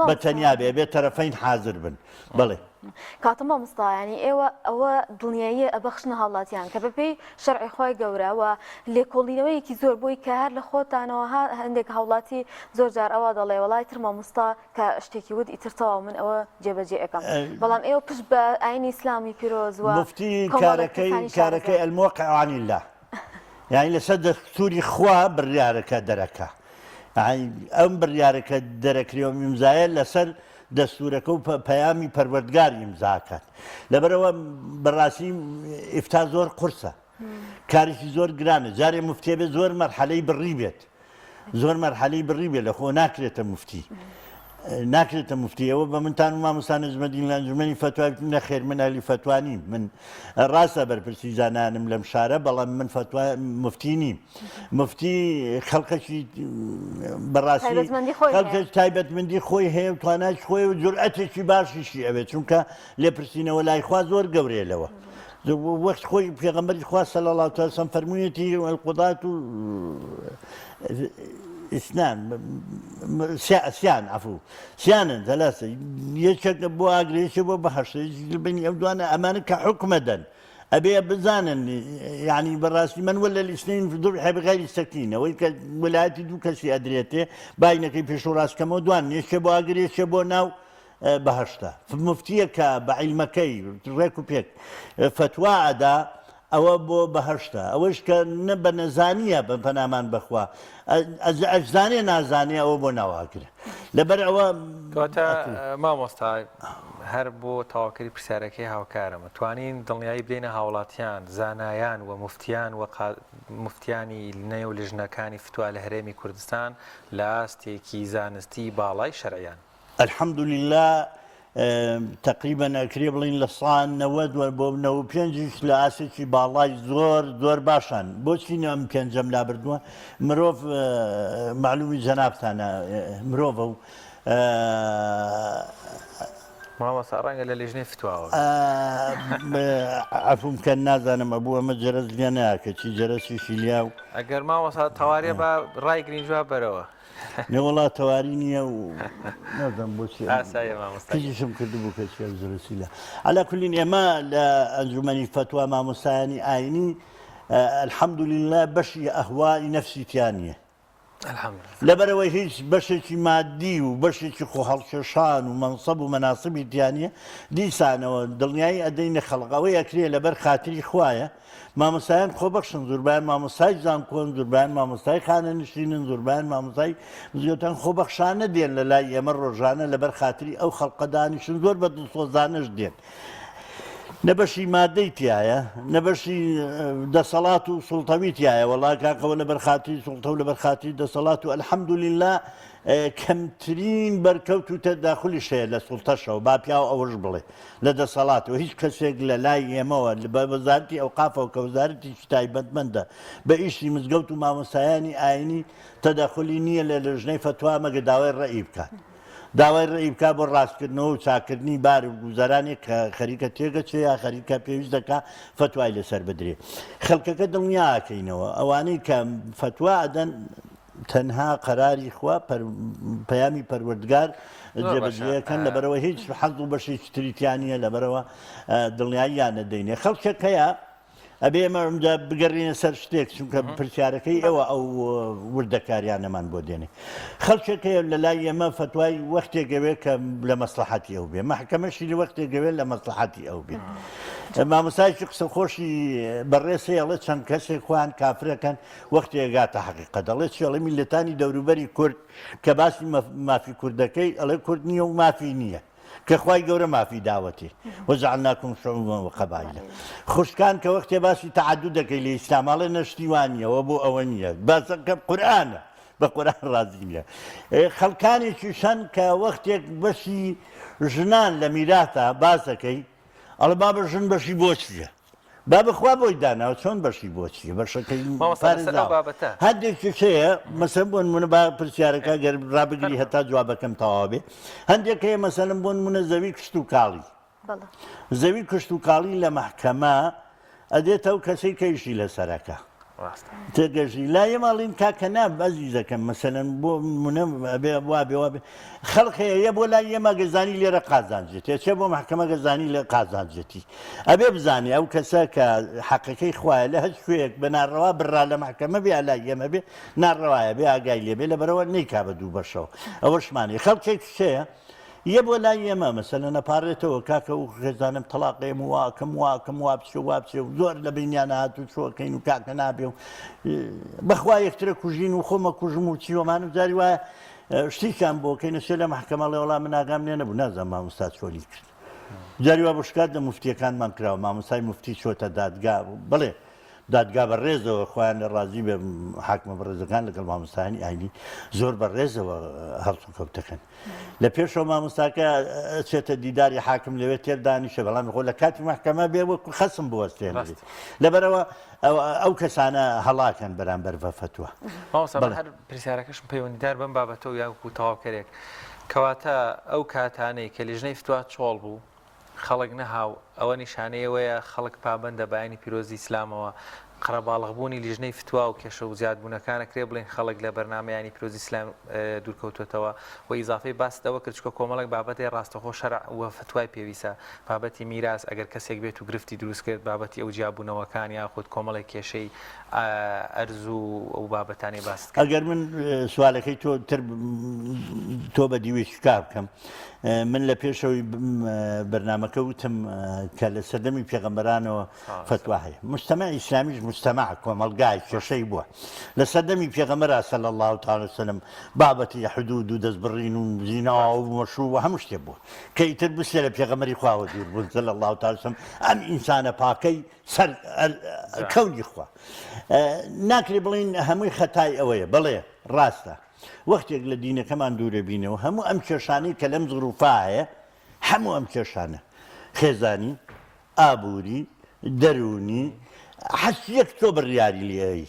بە تەنیا بێت تەرەفەین حازر بن بڵێ کاتەمە مستایانی ئێوە ئەوە دڵنیاییە ئەبەخشنە هاوڵاتیان کە بەپێی شەرعی خۆی گەورەوە لێکۆڵینەوەیەکی زۆر بووی کە هەر لە خۆتانەوە هەندێک هاوڵاتی زۆر جار ئەوە دەڵێ وڵای تر مامۆستا کە شتێکی ود ئیتر تەواو من ئەوە جێبەجێ ئەەکەم بەڵام ئێوە پشت بە ئاینی ئیسلامی پیرۆز و مفتی کارەکەی الموقع عن الله یعنی لەسەر دەستوری خوا بڕیارەکە دەرەکە ئەم بڕیارەکە دەرەکرێەوە میمزایە لەسەر دەستورەکە و پەیامی پەروەردگاری ئیمزاکات لەبەرەوە بەڕاستی ئیفتا زۆر قورسە کارێکی زۆر گرانە جارێ مفتێ بێت زۆر مەرحەلەی بڕی بێت زۆر مەرحەلەی بڕی بێت لە خۆ ناکرێتە مفتی ناکرێتە مفتیەوە بە منتان و مامۆستا نەجمەدین لە ئەنجومەنی فتوای نەخێر من ئەهلی فتوا نیم من ڕاستە بەرپرسی زانانم لەم شارە بەڵام من فتوا مفتی نیم مفتی خەڵکەشی بەڕاستی خەڵکەش تایبەتمەندی خۆی هەیە و توانای خۆی و جورئەتێکی باشیشی ئەوێت چونکە لێپرسینەوە لای خوا زۆر گەورەیەلەوە وەخت خۆی پێغەمبەری خوا صلی الله علیه وسلم فەرموویەتی القضاة اثنان سيان عفوا سيانا ثلاثة يشك بو أجريش بو بحشر بني أبدوانا أمانك حكمدا أبي بزانا يعني بالراسي من ولا الاثنين في ضرب بغير السكينة ولايتي دوكا سي أدريته باينك في شوراس كمودوان يشبو أجريش بو ناو بهشتا فمفتيك بعلمكي ريكو بيك فتوى أدا ئەوە بۆ بەهشتا ئەوەش کە نە بە نەزانیە بە پەنامان بەخوا ئەجزانێ نازانێ ئەوە بۆ ناواگرە لەبەر ئەوە مامۆستا هەر بۆ تەواوکەری پرسیارەکەی هاوکارمە توانین دڵنیایی بدەینە هاوڵاتیان زانایان و مفتیان و مفتیانی نێو لژنەکانی فتووا لە هەرێمی کوردستان لە ئاستێکی زانستی باڵای شەرعیان الحمد لله تقریبا ئەکرێ بڵین لە ساڵ 90 بۆ 95 لە ئاسێکی باڵای زۆر باشن بۆچی ئەم پێنجەم لا بردووە مرۆڤ معلومی جەنابتانە مرۆڤە و مامۆستا ڕەنگە لە لێژنەی فتواوە عەفوم کە نازانم ئەبوو ئەمە جەرەز لێ ناکە چی جەرەسیشی لیا و ئەگەر مامۆستا تەواریە بە ڕای گرنگجواب بەرەوە نێوەڵا تەواری نییە و نازم بۆچی ئاسایە مامۆستا تیجیشم کردبوو کە چێ زرسی لە عەلا کولین ئێمە لە ئەنجومەنی فتوا مامۆستایانی ئاینی الحەمدولله بەشی ئەهوای نەفسیتیان نیە لەبەرەوەی هیچ بەشێکی مادی و بەشێکی خۆهەڵکێشان و مەنسەب و مەناسبی تیانە دیسانەوە دڵنیایی ئەدەینە خەڵقەوەی ئەکرێ لەبەر خاتری خوایە مامۆستایان خۆبەخشن زوربیان مامۆستای زانکۆن زوربیان مامۆستای خانەنشینن زوربیان مامۆستای زیۆتان خۆبەخشانە دێن لە لای ئێمە ڕۆژانە لەبەر خاتری ئەو خەڵقە دانیشن زۆر بە دڵسۆزانش دێن نەبەشی مادەی تایە نەبەشی دەسەڵات و سوڵتەوی تایە وەڵا کاکەوە لە بەرخاتی سوڵتە و لە بەرخاتی دەسەڵات و الحەمدولله کەمترین بەرکەوت و تەداخلی شەیە لە سوڵتەشەوە با پیاو ئەوەش بڵێ لە دەسەڵاتەوە هیچ کەسێک لە لای ئێمەوە بە وەزارەتی ئەوقافەوە کە وەزارەتیی تایبەتمەندە بە ئیشی مزگەوت و مامۆستایانی ئاینی تەداخلی نییە لە لژنەی فتوا مەگە داوای ڕێئی بکات داوای ڕێی بکە بۆ ڕاستکردنەوە و چاکردنی بار و گوزارانێک کە خەریکە تێگەچێ یا خەریکە پێویست دەکا فتوای لەسەر بدرێ خەڵکەکە دڵنیاکەینەوە ئەوانەی کە فتوا ئەدەن تەنها قەراری خوا پەیامی پەروەردگار جێبەجێەکەن لەبەرەوە هیچ حەز و بەشێکی تریتیانە لەبەرەوە دڵنیاییان نەدەینێ خەڵکەکەیە ئەبێ ئێمە بگەڕێنە سەر شتێک چونکە پرسیارەکەی ئەوە ئەو وردەکاریانەمان بۆ دێنێ خەڵکێکەیە لە لای ئێمە فتوای وەختێکەوێت کە لە مەسلحەتی ئەو بێ مەحکەمەشی لە وەختێکەوێت لە مەسلحەتی ئەو بێ مامۆستایکی قسە خۆشی بەڕێسە ئەڵێ چەند کەسێک خوان کافرەکەن وەختێگاتە حەقیقە دەڵێ چێڵێ میلەتانی دەوروبەری کورد کە باسی مافی کوردەکەی ئەڵێ کورد نییە و مافی نییە کە خوای گەورە مافی داوەتی وەجعلناکم شعوبا وقبائل خوشکان کە وەختێ باسی تەعەدود دەکەی لە ئیسلاماڵێ نەشتیوانیەوە بۆ ئەوە نییە باسەکە قورئانە بە قورئان ڕازی نییە خەڵکانێکی شەن کە وەختێک بەشی ژنان لە میراتە باسەکەی ئەڵێ با بە ژن بەشی بۆ چییە با بخوا بۆی داناوە چۆن بەشی بۆ چییە بەشەکەی هەندێکی شەیە مەسەن بۆ نمونە با پرسیارەکە گەر ڕابگری هەتا جوابەکەم تەواو بێ هەندێک هەیە مەسەلەن بۆ نمونە زەوی کشت و کاڵی زەوی کشت و کاڵی لە مەحکەمە ئەدێتەوە کەسەی کەیشی لەسەرەکە تێگەژی لایە ماڵین کاکە ناب ئەزیزەکەم مەسەلەن بۆ منە بێ خەڵقەیە یە بۆ لای ئێمە گەزانی لێرە قازانجێت چێ بۆ محکەمە گەزانی لە قازانجێتی ئەبێ بزانێ ئەو کەسە کە حەقەکەی خوایە لە هەچ شوەیەک بە ناڕەوا بڕا لە محکەمە بێ لای ئێمە بێ ناڕەوایە بێ ئاگای لێ بێ لەبەرەوە نەیکا بە دوو بەشەوە ئەوە شمانی خەڵکێک شەیە یە بۆ لای ئێمە مەسەلە نەپارێتەوە کاکە و خێزانم تەلاقێم واکەم وابچێ و زۆر لە بینیانە هات و چۆکەین و کاکە نابێ و بەخوا یەکترە کوژین و خۆمە کوژم و چیوەمان و جاری وایە شتێکیان بۆکەی نەسێ لە محکەمە لە وەڵام من ئاگام لێ نەبوو نازانم مامۆستا چۆلی کرد جاری وا بشکات لە موفتیەکانمان کراوە مامۆستای موفتی چۆتە دادگا بڵێ دادگا بەڕێزەوە خۆیان لە ڕازی بە حاکمە بەڕێزەکان لەگەڵ مامۆستایانی ئاینی زۆر بەڕێزەوە هەڵسو کەوتەکەن لە پێشەوە مامۆستاکە چێتە دیداری حاکم لەوێ تێدانیشە بەڵام خۆ لە کاتی محکەمە بێ وەکو خەسم بوەستێن لەبەرەوە ئەو کەسانە هەڵاکەن بەرامبەر بە فتووە هەر پرسیارەکەشم پەیوەندیدار بم بابەتەوە یاکو تەواوکەرێک کەواتە ئەو کاتانەی کە لیژنەی فتووە چۆڵ بوو خەڵک نەهاو ئەوە نیشانەیەوەیە خەڵک پابندە بەیانی پیرۆزی ئیسلامەوە قڕەباڵغبوونی لیژنەی فتووە و کێشە و زیادبوونەکانە کرێ بڵێن خەڵک لە بەرنمەیانی پیرۆزی ئیسلام دوورکەوتوێتەوە و ئیزافەی باسەوە کردچکە کۆمەڵک بابەتی ڕاستەخۆ شەرع وە فتوای پێویستە بابەتی میراث ئەگەر کەسێک بێت و گرفتی دروست کرد بابەتی ئەو جیابوونەوەکان یاخود کۆمەڵی کێشەی ئەرز و ئەو بابەتانی باس ئەگەر من سوالەکەی تۆ بە دیوێکی کار بکەم من لە پێشەوەی بەرنمەکە وتم کە لە سەردەمی پێغەمبەرانەوە فتوا هەیە مجتەمع ئیسلامیش مجتەمع کۆمەڵگای کێشەی بووە لە سەردەمی پێغەمبەر صلی الله تعالی وسلم بابەتی حدود و دەستبڕین و زینا و مەشروع و هەموو شتێک بووە کە ئیتر بچێ لە پێغەمبەری خواوە دوور بوون صلی الله تعالی وسلم ئەم ئینسانە پاکەی سەر کەونی خوا ناکرێ بڵین هەمووی خەتای ئەوەیە بڵێ ڕاستە وەختێک لە دینەکەمان دوورە بینەوە هەموو ئەم کێشانەی کە لەم زروفایە هەموو ئەم کێشانە خێزانی ئابووری دەرونی حەسیەک تۆ بڕیاری لێی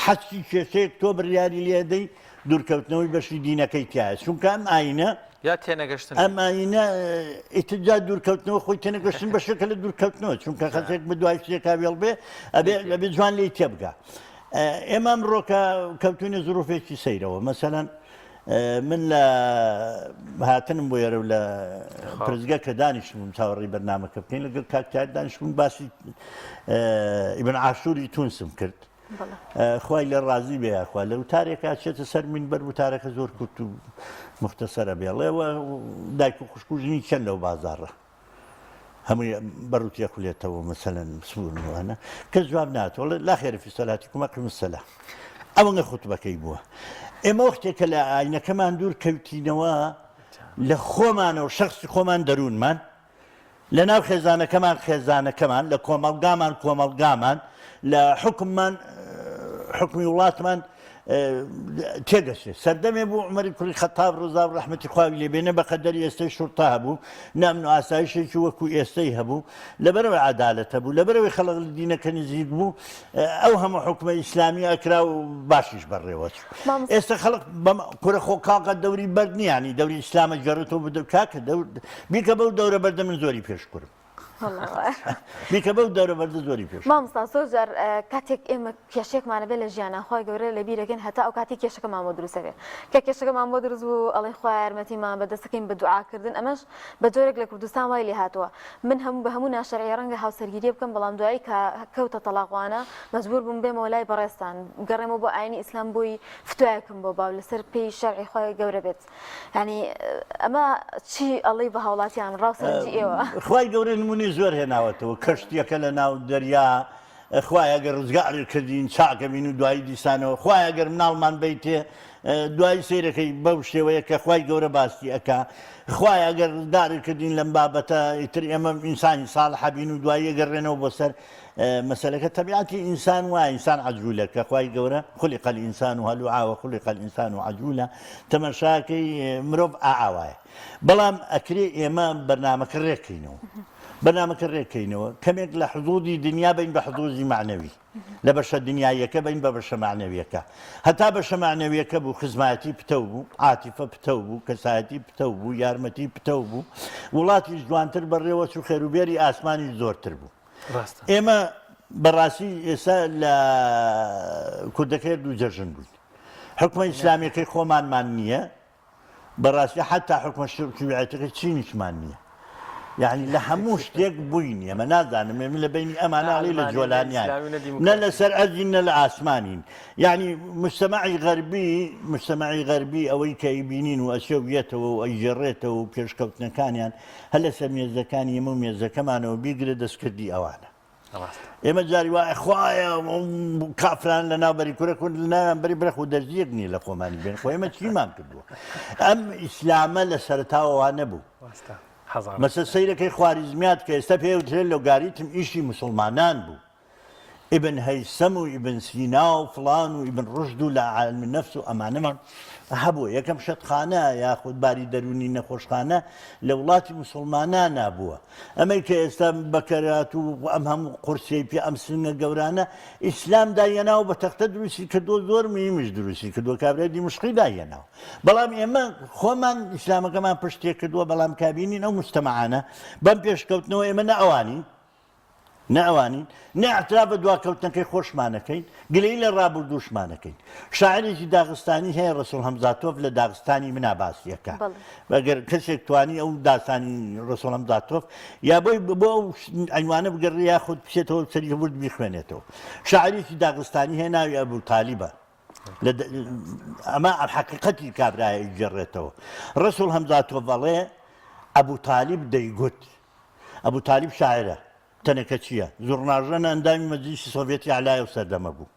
حەسی کێشەیەک تۆ بڕیاری لێدەی دوورکەوتنەوەی بەشی دینەکەی تایە چونکە ئەم ئاینە یا تێنەگەشتن ئەم ئاینە ئیتجا دوورکەوتنەوە خۆی تێنەگەشتن بەشەکە لە دوورکەوتنەوە چونکە خەسێک بە دوای شتێکا بێڵ بێ ئەبێ جوان لێی تێبگا ئێمە ئەمڕۆکە کەوتونە زروفێکی سەیرەوە مەسەلەن من لە هاتنم بۆ یێرە لە پرزگە کە دانیشتم چاوەڕێی بەرنامەکە بکەین لەگەڵ کاکتار دانیشتم باسی ئیبن عاشوری تونسم کرد خوای لە ڕازی بێ یاخوا لە وتارێکا چێتە سەر منبەر وتارەکە زۆر کورت و مختصەرە بێڵێەوە دایک و خوشکوژنی چەند لەو بازارڕە هەمووی بەڕوتیە خولێتەوە مەسەلەن سوورنوانە کە جواب ناتوە لا خێرە فی سەلاتی کومەقیم السەلا ئەوەنگە خوتبەکەی بووە ئێمە وەختێکە لە ئاینەکەمان دوور کەوتینەوە لە خۆمانەوە شخصی خۆمان دەروونمان لە ناو خێزانەکەمان لە کۆمەڵگامان لە حکممان حکمی وڵاتمان تێگەشێ سەردەمێ بوو عومەری کوڕی خەتاب ڕزا و ڕەحمەتی خواوی لێبێنە بە قەدەری ئێستەی شورتا هەبوو نامن و ئاسایشێکی وەکو ئێستەی هەبوو لەبەرەوەی عەدالەت هەبوو لەبەرەوەی خەڵق لە دینەکە نزیک بوو ئەو هەموو حکومە ئیسلامی ئەکرا و باشیش بەڕێوە ئێستا خەڵق کوڕە خۆکاڵقە دەوری بەرد نیانی دەوری ئیسلامە گەڕێتەوە بە کاکە بیکە بەو دەورە بەردە من زۆری پێشکورم بیکە بەو دەورە بەردە زۆری پێش مامۆستا زۆر کاتێک ئێمە کێشێکمانە بێ لە ژیانە خۆی گەورە لە بیرەکەن هەتا ئەو کاتی کێشەکەمان بۆ دروستە بێ کە کێشەکەمان بۆ دروست بوو ئەڵێ خوا یارمەتیمان بەدەستەکەین بە دوعاکردن ئەمەش بە جۆرێک لە کوردستان وای لێ هاتووە من بە هەموو ناشەرعی ڕەنگە هاوسەرگیری بکەم بەڵام دوایی کە کەوتە تەلاقوانە مەجبور بووم بێمەوە لای بەڕێستان گەڕێمەوە بۆ ئاینی ئیسلام بۆی فتوایەکەم بۆ باو لەسەر پێی شەرعی خۆی گەورە بێت ینی ئەمە چی ئەڵێی بە هاوڵاتیان ڕاوسەرنجی ئێوە خوای گەورە نمونەی زۆر هێناوەتەوە کەشتێکە لە ناو دەریا خوای ئەگەر ڕزگاری کردین چاکە بین و دوایی دیسانەوە خوای ئەگەر مناڵمان بیتێ دوای سیرەکەی بەو شێوەیە کە خوای گەورە باسی ئەکا خوای ئەگەر ڕزگاری کردین لەم بابەتە ئیتر ئێمە ئینسانی ساڵح بین و دوایی ئەگەڕێنەوە بۆ سەر مەسەلەکە تەبیعەتی ئینسان وایە ئینسان عەجوولە کە خوای گەورە خولق الإنسان هەلوعا وخولق الإنسان عەجوولە تەماشاکەی مرۆڤ ئاوایە بەڵام ئەکرێ ئێمە بەرنامەکە ڕێککەینەوە بەرنامەکە ڕێککەینەوە کەمێک لە حدودی دنیا بین بە حدودی معنەوی لە بەشە دنیایەکە بین بە بەشە معنەویەکە هەتا بەشە معنەویەکە بوو خزمەتی پتەو بوو عاتیفە پتەو بوو کەسایەتی پتەو بوو یارمەتی پتەو بوو وڵاتی جوانتر بەڕێوە و خێروبێری ئاسمانی زۆرتر بوو ئێمە بەڕاستی ئێستا لە کوردەکەی دوو جەژن بووین حکومە ئیسلامیەکەی خۆمانمان نییە بەڕاستی حتا حکومە شیوعەتەکەی چینیشمان نییە یعنی لە هەموو شتێک بووین ئێمە نازانم ئێمە لە بینی ئەمانەڵی لە جۆلانیان نە لەسەر ئەرزین نە لە ئاسمانین یعنی مجتەمەعی غەربی ئەوەی کە ئیبینین و ئەچێویێتەوە و ئەیژێڕێتەوە و پێشکەوتنەکانیان هەر لەسەر مێزەکانی ئێمە و مێزەکەمانەوە بیگرە دەستکردی ئەوانە ئێمە جاری وایە خوایە کافران لە ناوبەری کوورە کورد لە ناویان بەری برەخ و دەرزیەک نییە لە خۆمانی بێن خۆ ئێمە چیمان کردووە ئەم ئیسلامە لە سەرتاوەوە نەبوو مەسە سەیرەکەی خواریزمیات کە ئێستا پێوترێت لەگاریتم ئیشی مسلمانان بوو ابن هەیسەم و ئیبن سینا و فڵان و ئیبن ڕشد و لە عالم نەفس و ئەمانەمان هەبووە یەکەم شەتخانە یاخود باری دەرونی نەخۆشخانە لە وڵاتی موسڵمانان نابووە ئەمەی کە ئێستا بەکەرات و ئەم هەموو قورسەی پێ ئەم سنگە گەورانە ئیسلام داهێناوە بە تەختە دروستی کردووە زۆر میمش دروستی کردووە کابرای دیمشقی داهێناوە بەڵام ئێمە خۆمان ئیسلامەکەمان پشتێ کردووە بەڵام کابینین ئەو مجتەمەعانە بەم پێشکەوتنەوە ئێمە نەئەوانین نەعتراف بە دواکەوتنەکەی خۆشمانەکەین گلەی لە ڕابردووشمانەکەی شاعرێکی داغستانی هەیە ڕەسوڵ هەمزاتۆف لە داغستانی منا باسیەکە بەگەر کەسێک توانی ئەو داستانی ڕەسوڵ هەمزاتۆف یا بۆی بۆ ئەو ئەنوانە بگەڕێ یاخود بچێتەوە سەری ورد بیخوێنێتەوە شاعرێکی داغستانی هەیە ناوی ئەبوو تالیبە ئەمە حەقیقەتی کابرایە جێڕێتەوە ڕەسوڵ هەمزاتۆف بەڵێ ئەبوو تالیب دەیگوت ئەبوو تالیب شاعرە تەنەکە چییە؟ زوڕناژەنە ئەندامی مەجلیسی سۆڤێتی عەلایە و سەردەمە بوو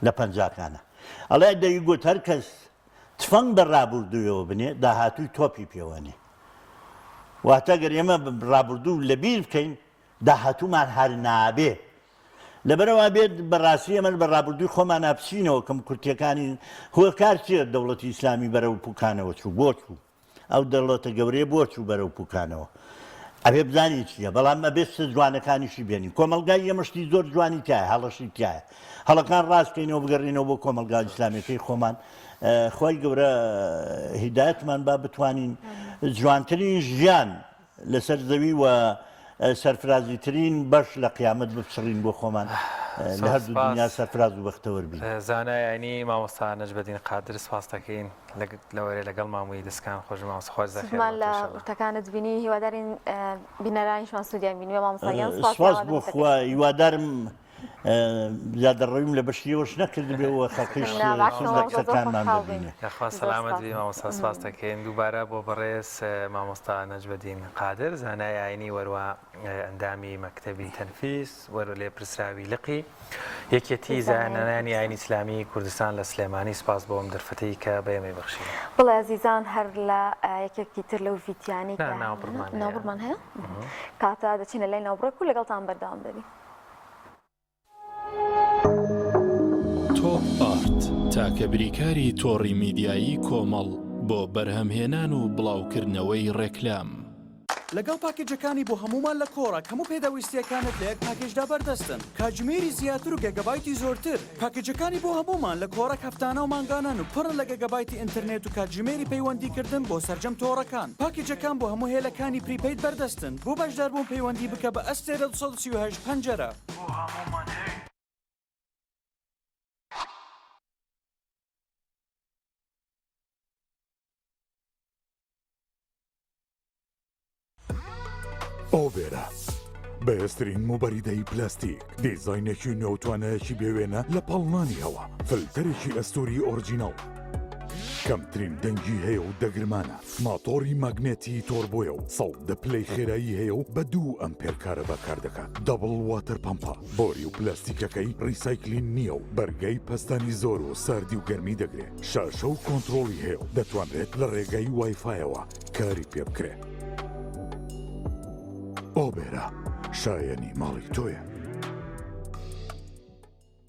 لە پەنجاکانە ئەڵێ دەیگوت هەر کەس تفەنگ بە ڕابردوویەوە بنێ داهاتووی تۆپی پێوەنێ واتە گەر ئێمە ڕابردوو لە بیر بکەین داهاتوومان هەر نابێ لەبەرەوە بێت بەڕاستی ئەمە بە ڕابردووی خۆمان ناپچینەوە کەم کورتیەکانی هۆکار چێت دەوڵەتی ئیسلامی بەرەو پوکانەوە چوو بۆ چوو ئەو دەوڵەتە گەورەیە بۆ چوو بەرەو پوکانەوە ئەبێ بزانی چییە بەڵام ئەبێت جوانەکانیشی بێنین کۆمەلگای ئێمەشتی زۆر جوانی تایە هەڵەشی تایە هەڵەکان ڕاستکەینەوە بگەڕێنەوە بۆ کۆمەلگای ئیسلامیەکەی خۆمان خۆی گەورە هیدایەتمان با بتوانین جوانترین ژیان لەسەر زەوی و سەرفرازیترین بەش لە قیامەت بپسڕین بۆ خۆمان لە هەردوو دنیا سەرفراز و بەختەوەربین زانایانی مامۆستا نەجبەدین قادر سپاس دەکەین لەوەرێ لەگەڵ مامۆی دەستکان خۆش مامۆستاخواز زمان لە قورتەکانت بینی هیوادارین بینەرانیشمان سوودیان بینی مامۆستاگیان سپاس بۆ خوا هیوادارم زیادەڕەویم لە بەشیەوەش نەکردبێەوە خەقیش قسەکانمان ببینێ یاخوا سەلامەت بی مامۆستا سپاس دەکەین دووبارە بۆ بەڕێز مامۆستا نەجبەدین قادر زانای ئاینی وەروە ئەندامی مەکتەبی تەنفیس وەرە لێ پرسراوی لقی یەکێتی زانایانی ئاینی ئیسلامی کوردستان لە سلێمانی سپاس بۆ ئەم دەرفەتەی کە بەێمەی بەخشین بڵێ ئازیزان هەر لە یەکێکی تر لەو ڤیدیۆیانەی ناوبڕمان هەیە کاتە دەچینە لای ناوبڕێک و لەگەڵتان بەردەوام دەبین تۆپ ئارت تاکە بریکاری تۆڕی میدیایی کۆمەڵ بۆ بەرهەمهێنان و بڵاوکردنەوەی ڕێکلام لەگەڵ پاکێجەکانی بۆ هەمومان لە کۆڕە هەموو پێداویستیەکانت لە یەک پاکێجدا بەردەستن کاتژمێری زیاتر و گەگەبایتی زۆرتر پاکێجەکانی بۆ هەمومان لە کۆڕە هەفتانە و مانگانان و پڕن لە گەگەبایتی ئینتەرنێت و کاتژمێری پەیوەندیکردن بۆ سەرجەم تۆڕەکان پاکێجەکان بۆ هەموو هێلەکانی پریپەید بەردەستن بۆ بەشداربوون پەیوەندی بکە بە ئەستێرە 238 پەنجەرە بۆ هەمومان هەیە ئۆبێرە بەهێزترین موبەریدەی پلاستیک دیزاینێکی نێوتوانەیەکی بێوێنە لە پەڵنانی هەوا فلتەرێکی ئەستۆری ئۆرجیناڵ کەمترین دەنگی هەیە و دەگرمانە ماتۆری ماگنێتی تۆربۆیە و سەڵ دەپلەی خێرایی هەیە و بە 2 ئەمپێر کارە بەکار دەکات دەبڵ واتەر پەمپە بۆری و پلاستیکەکەی ڕیسایکلین نییە و بەرگەی پەستانی زۆر و ساردی و گەرمی دەگرێت شاشە و کۆنتڕۆڵی هەیە و دەتوانرێت لە ڕێگەی وایفایەوە کاری پێ بکرێت ئۆبێرە شایەنی ماڵی تۆیە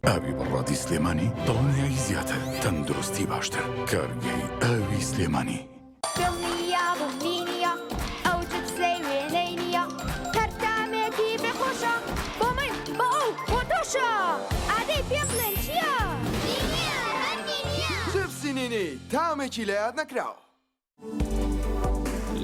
ئاوی بەڕادی سلێمانی دڵنیایی زیاتر تەندروستی باشتر کارگەی ئاوی سلێمانی دڵنیا بووینە ئەو جبسەی وێنەی نییە کەرتامێکی بێخۆشە بۆ من بۆ ئەو بۆ تۆشە ئادەی پێ بڵێن چییە؟ جبسی نینی تامێکی لە یاد نەکراوە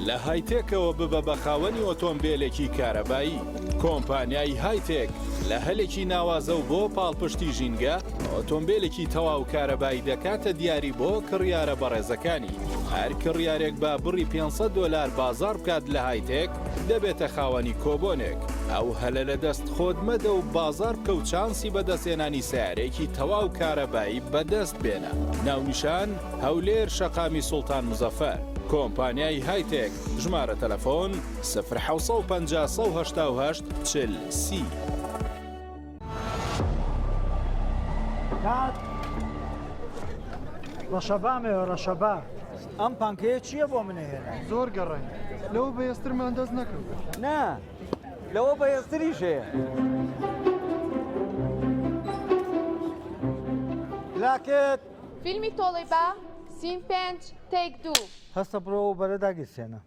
لە هایتێکەوە ببە بە خاوەنی ئۆتۆمبیلێکی کارەبایی کۆمپانیای هایتێک لە هەلێکی ناوازە و بۆ پاڵپشتی ژینگە ئۆتۆمبیلێکی تەواو کارەبایی دەکاتە دیاری بۆ کڕیارە بەڕێزەکانی هەر کڕیارێک با بڕی $500 بازار بکات لە هایتێک دەبێتە خاوەنی کۆبۆنێک ئەو هەلە لە دەست خۆت مەدە و بازار بکە و چانسی بەدەستێنانی سیارێکی تەواو کارەبایی بەدەست بێنە ناونیشان هەولێر شەقامی سوڵتان مزەفەر کۆمپانیای هایتێک ژمارە تەلەفۆن 0 40 ڕەشەبامەوە ڕەشەبا ئەم پانکەیە چییە بۆ منێهێنا زۆر گەڕێن لەوە بەهێزترمان دەست نەکرد نا لەوە بەهێزتریش هەیە جاکێت فیلمی تۆڵی بە سین 5 تێک 2 هەستە بڕۆ و بەرەداگیرسێنە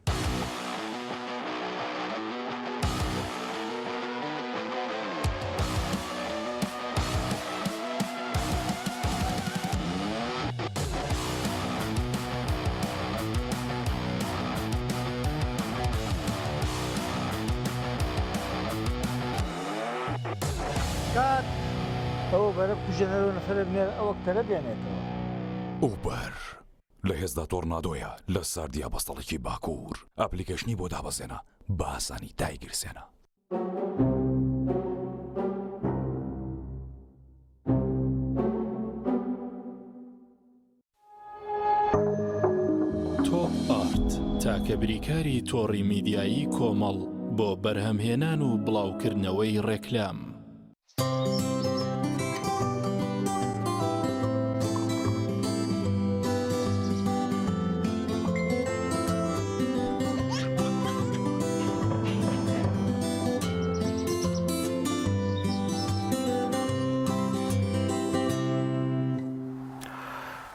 کات ئەوە بەرە کوژێنەرەوە نەفرە بنێر ئەوە کتەرە بێنێتەوە ئوبەر لە هێزدا تۆرنادۆیە لە ساردیا بەستەڵێکی باکوور ئەپلیکەشنی بۆ دابەزێنە بە ئاسانی دایگیرسێنە. تۆپ ئارت تاکە بریکاری تۆڕی میدیایی کۆمەڵ بۆ بەرهەمهێنان و بڵاوکردنەوەی ڕێکلام.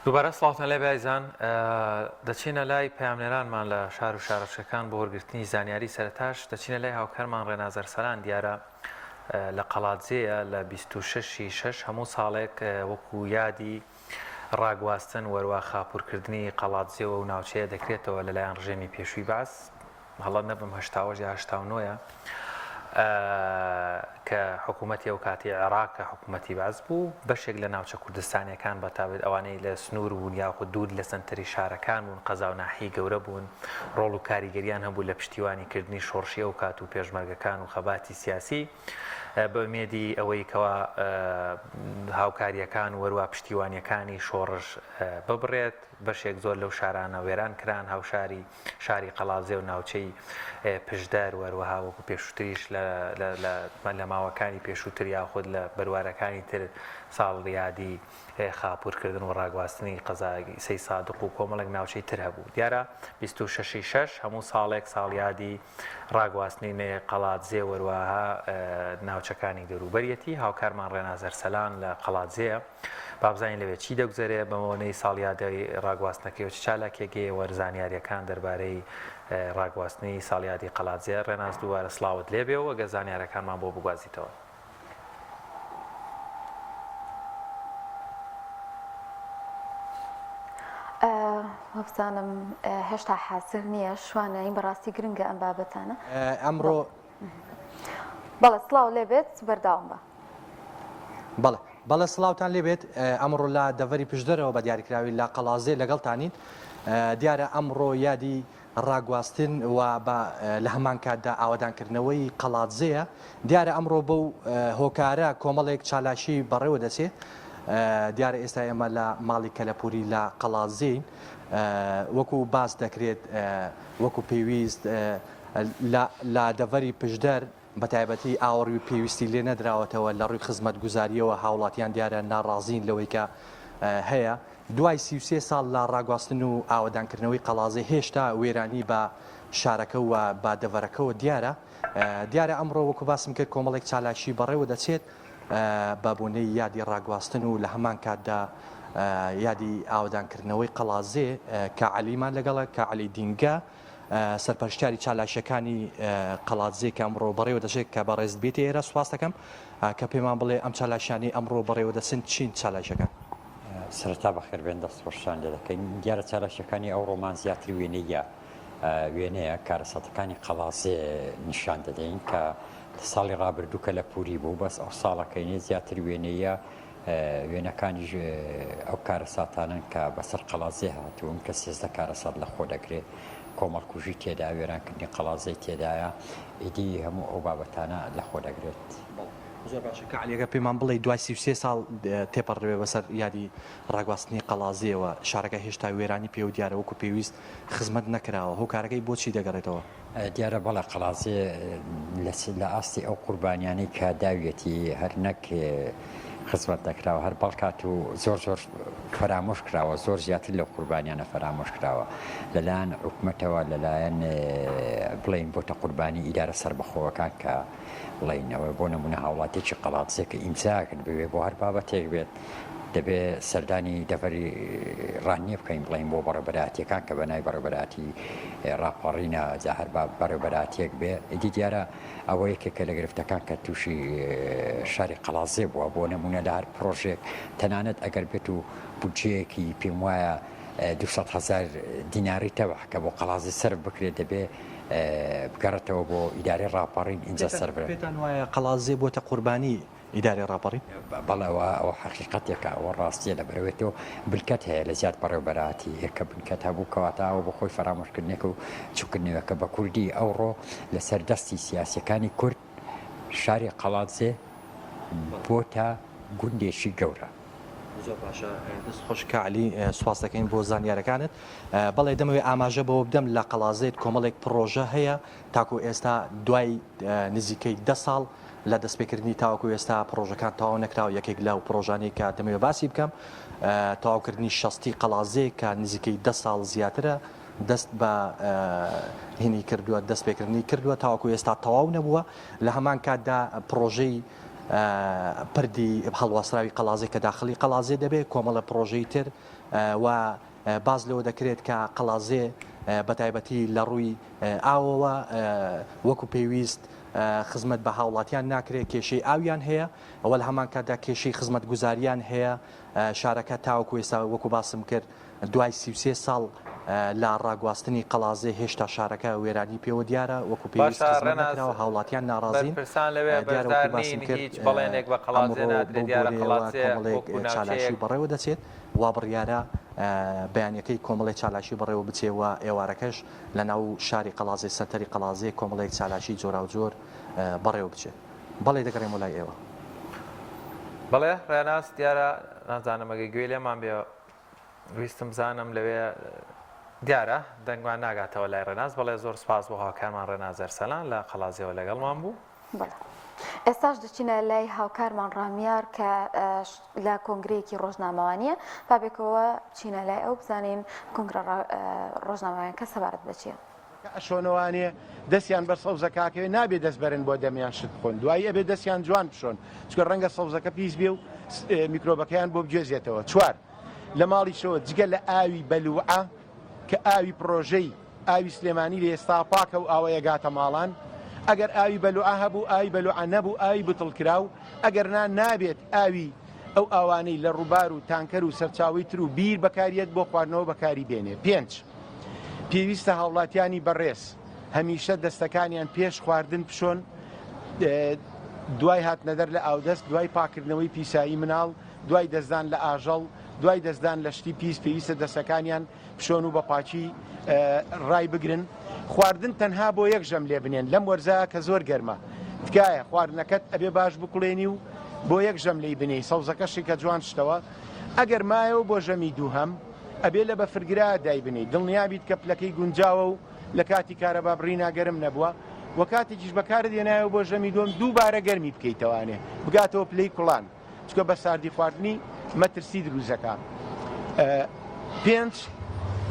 دووبارە سڵاوتان لێ بایزان دەچینە لای پەیامنێرانمان لە شار و شارەچەکان بۆ وەرگرتنی زانیاری سەرەتاش دەچینە لای هاوکارمان ڕێنازەر سەلان دیارە لە قەڵاتجەیە لە 26/6 هەموو ساڵێک وەکو یادی ڕاگواستن وەروە خاپورکردنی قەڵاتجێەوە و ناوچەیە دەکرێتەوە لەلایەن ڕژێمی پێشووی باس هەڵە نەبم 89 یا 89 کە حکوومەتی ئەو کاتی عێراق کە حکوومەتی باز بوو بەشێک لە ناوچە کوردستانیەکان بەتابێت ئەوانەی لە سنوور بوون یاخود دوور لە سنتەری شارەکان بوون قەزا و ناحی گەورە بوون ڕۆڵ و کاریگەریان هەبوو لە پشتیوانیکردنی شۆڕشی ئەو کات و پێشمەرگەکان و خەباتی سیاسی بە ئومێدی ئەوەی کەوا هاوکاریەکان وەروە پشتیوانیەکانی شۆڕش ببڕێت بەشێک زۆر لەو شارانە وێران کران هاوشاری شاری قەڵاتجێ و ناوچەی پشدەر وەروەها وەکو پێشووتریش لە ماوەکانی پێشووتر یاخود لە بەروارەکانی تر ساڵ یادی خاپورکردن و ڕاگواستنی قەزای سەی سادق و کۆمەڵێک ناوچەی تر هەبوو دیارە 26/6 هەموو ساڵێک ساڵیادی ڕاگواستنی قەڵاتجێ وەروەها ناوچەکانی دەوروبەریەتی هاوکارمان ڕێنازەر سەلان لە قەڵاتجێیە بابزانین لەوێ چی دەگوزارێ بەمەوەی ساڵیادی ڕاگواستنەکەی و چ چالاکێگەیە وەرزانیاریەکان دەربارەی ڕاگواستنی ساڵیادی قەڵاتجێ ڕێناز دووبارە سڵاوت لێبێەوە گە زانیارەکانمان بۆ بگوازیتەوە. وەبزانم هێشتا حاصل نییە شوانە این بەڕاستی گرنگە ئەم بابەتانە ئەمڕۆ بەڵێ سڵاو لێبێت بەرداوم بە بەڵێ سڵاوتان لێبێت ئەمڕۆ لە دەڤەری پشدەرەوە بە دیاریکراوی لە قەڵازێ لەگەڵتانین دیارە ئەمڕۆ یادی ڕاگواستن و لە هەمان کاتدا ئاوادانکردنەوەی قەڵاتجەیە دیارە ئەمڕۆ بەو هۆکارە کۆمەڵێک چالاشی بەڕێوە دەچێت دیارە ئێستا ئێمە لە ماڵی کەلەپوری لە قەڵاتجەین وەکو باس دەکرێت وەکو پێویست لە دەڤەری پشدەر بە تایبەتی ئاوەڕوی پێویستی لێ نەدراوەتەوە لە ڕووی خزمەت گوزاریەوە هاوڵاتیان دیارە ناڕازین لەوەی کە هەیە دوای 33 ساڵ لە ڕاگواستن و ئاوادانکردنەوەی قەڵازێ هێشتا وێرانی بە شارەکە و با دەڤەرەکەەوە دیارە ئەمڕۆ وەکو باسم کرد کۆمەڵێک چالاشی بەڕێوە دەچێت بابوونەی یادی ڕاگواستن و لە هەمان کاتدا یادی ئاوادانکردنەوەی قەڵازێ کە عەلیمان لەگەڵە کە عەلی دینگە سەرپەرشتیاری چالاشەکانی قەڵاتجێ کە ئەمڕۆ بەڕێوە دەچێت کە بە ڕێز بێتی ئێرە سوپاس دەکەم کە پێمان بڵێ ئەم چالاشانی ئەمڕۆ بەڕێوە دەچن چین چالاشەکان سەرەتا بەخێر بێن دەستخۆشتان لێ دەکەین دیارە چالاشەکانی ئەو ڕۆمان زیاتر وێنەیە کارەسەتەکانی قەڵاتجێ نیشان دەدەین کە ساڵی ڕابردوو کە لە پوری بوو بەس ئەو ساڵەکەینێ زیاتر وێنەیە وێنەکانی ئەو کارەساتانن کە بەسەر قەڵاتجێ هاتوون کە 13 کارەسات لە خۆ دەگرێت کۆمەڵکوژی تێدا وێرانکردنی قەڵاتجەی تێدایە ئیدی هەموو ئەو بابەتانە لە خۆ دەگرێت. زۆر باشە کە عەلیەکە پێمان بڵێ دوای 33 ساڵ تێپەڕێ بەسەر یادی ڕاگواستنی قەڵاتجێەوە شارەکە هێشتا وێرانی پێ و دیارە وەکو پێویست خزمەت نەکراوە هۆکارەکەی بۆچی دەگەڕێتەوە دیارە بەڵە قەڵاتجێ لە ئاستی ئەو قوربانیانەی کە داویەتی هەر نەک خزمەت دەکراوە هەر بەڵکات و زۆر فەرامۆش کراوە زۆر زیاتر لەو قوربانیانە فەرامۆش کراوە لەلایەن حکوومەتەوە لەلایەن بڵین بۆتە قوربانی ئیدارە سەربەخۆوەکان کە بڵینەوە بۆ نمونە هاوڵاتێکی قەڵاتجێ کە ئیمزاکرد بوێ بۆ هەر بابەتێک بێت دەبێت سەردانی دەڤەری ڕانیە بکەین بڵین بۆ بەڕێبەراتیەکان کە بەنای بەڕێبەراتی ڕاپەڕینە جاهر بە بەڕێبەراتیەک بێ ئیدی دیارە ئەوە یەکێکە لە گرفتەکان کە تووشی شاری قەڵازێ بووە بۆ نمونە لە هەر پرۆژێک تەنانەت ئەگەر بێت و بودجەیەکی پێم وایە 200,000 دیناری تەوە کە بۆ قەڵازی سەر بکرێت دەبێت بگەڕێتەوە بۆ ئیداری ڕاپەڕین اینجا سەر بێت. پێتان وایە قەڵازێ بۆتە قوربانی ئیداری ڕاپەڕین؟ بەڵەوە ئەوە حەقیقەتێکە ئەوە ڕاستیە لە بەرەوێتەوە بلکەت هەیە لە زیاد بەڕێوەبەراتی یەکە بنکەت هەبوو کەواتاوە بە خۆی فەرامۆشکردنێک و چووکردنەوەکە بە کوردی ئەوڕۆ لەسەر دەستی سیاسەکانی کورد شاری قەڵازێ بۆتە گوندێکی گەورە. زۆر باشە دەست خۆشکعلی سواس دەکەین بۆ زانیارەکانت بەڵێ دەمەوێت ئاماژە بەوە بدەم لە قەڵازێت کۆمەڵێک پرۆژە هەیە تاکو ئێستا دوای نزیکەی 10 ساڵ لە دەستپێکردنی تاوەکو ئێستا پرۆژەکان تاوا نەکراوە یەکێک لەو پرۆژانەی کە دەمەوێت باسی بکەم تاواکردنی شەستی قەڵازێ کە نزیکەی 10 ساڵ زیاترە دەست بە هینی کردووە دەستپێکردنی کردووە تاواکو ئێستا تەواو نەبووە لە هەمان کاتدا پرۆژەی پردی هەڵواسراوی قەڵازێ کە داخلی قەڵازێ دەبێت کۆمەڵە پرۆژەی تر و باز لەوە دەکرێت کە قەڵازێ بەتایبەتی لە ڕووی ئاوەوە وەکو پێویست خزمەت بە هاوڵاتیان ناکرێت کێشەی ئاویان هەیە ئەوە لە هەمان کاتدا کێشەی خزمەت گوزاریان هەیە شارەکە تاوەکو ئێستا وەکو باسم کرد دوای 33 ساڵ لە ڕاگواستنی قەڵازێ هێشتا شارەکە وێرانی پێوە دیارە وەکو پێویست خزمەتەکراوە هاوڵاتیان ناڕازین چالاشی بەڕێوە دەچێت وا بڕیارە بەیانەکەی کۆمەڵی چالاشی بەڕێوە بچێەوە ئێوارەکەش لە ناو شاری قەڵازێ سەرتەری قەڵازێ کۆمەڵێک چالاشی جۆرا و جۆر بەڕێوە بچێت بەڵێ دەگەڕێم وڵای ئێوە. بەڵێ ڕێناس دیارە نازانم ئەگەی گوێ لێمان بێ ویستم زانم لەوێ دیارە دەنگوان ناگاتەوە لای ڕێناز بەڵێ زۆر سپاس بۆ هاوکارمان ڕێناز ئەرسەلان لە قەڵازیەوە لەگەڵمان بوو. ئێستاش دەچینە لای هاوکارمان ڕامیار کە لە کۆنگرەیەکی ڕۆژنامەوانیە بابێکەوە بچینە لای ئەو بزانین کۆنگرە ڕۆژنامەوان کە سەبارەت بچێ. ئەشۆنەوانێ دەستیان بەر سەوزەکاکەوێ نابێت دەست بەرن بۆ دەمیان شت بخۆن دوایی ئەبێ دەستیان جوان بشۆن چکە ڕەنگە سەوزەکە پیس بێ و میکرۆبەکەیان بۆ بگوێزێتەوە. چوار لە ماڵی شەوە جگە لە ئاوی بەلوعە کە ئاوی پرۆژەی ئاوی سلێمانی لە ئێستا پاکە و ئاوەیە گاتە ماڵان ئەگەر ئاوی بەلوعە هەبوو ئاوی بەلوعە نەبوو ئاوی بتڵکراو ئەگەر نابێت ئاوی ئەو ئاوانەی لە ڕووبار و تانکەر و سەرچاوی تر و بیر بەکاریەت بۆ خواردنەوە بەکاری بێنێ. 5 پێویستە هاوڵاتیانی بەڕێز هەمیشە دەستەکانیان پێش خواردن بشۆن دوای هاتنەدەر لە ئاودەست دوای پاکردنەوەی پیسایی مناڵ دوای دەستدان لە ئاژەڵ دوای دەستدان لە شتی پیس پێویستە دەستەکانیان پشۆن و بە پاچی ڕای بگرن. خواردن تەنها بۆ یەک ژەم لێ بنێن لەم وەرزە کە زۆر گەرمە تکایە خواردنەکەت ئەبێ باش بکوڵێنی و بۆ یەک ژەم لی بنێ سەوزەکەشی کە جوان شتەوە ئەگەر مایەوە بۆ ژەمی دووهەم ئەبێ لە بەفرگرا دای بنێ دڵنیابیت کە پلەکەی گونجاوە و لە کاتی کارەبا بڕینا گەرم نەبووە وە کاتێکیش بەکارت دێنایەوە بۆ ژەمی دووەم دووبارە گەرمی بکەیتەوانێ بگاتەوە پلەی کوڵان چکە بە ساردی خواردنی مەترسی دروزەکە. 5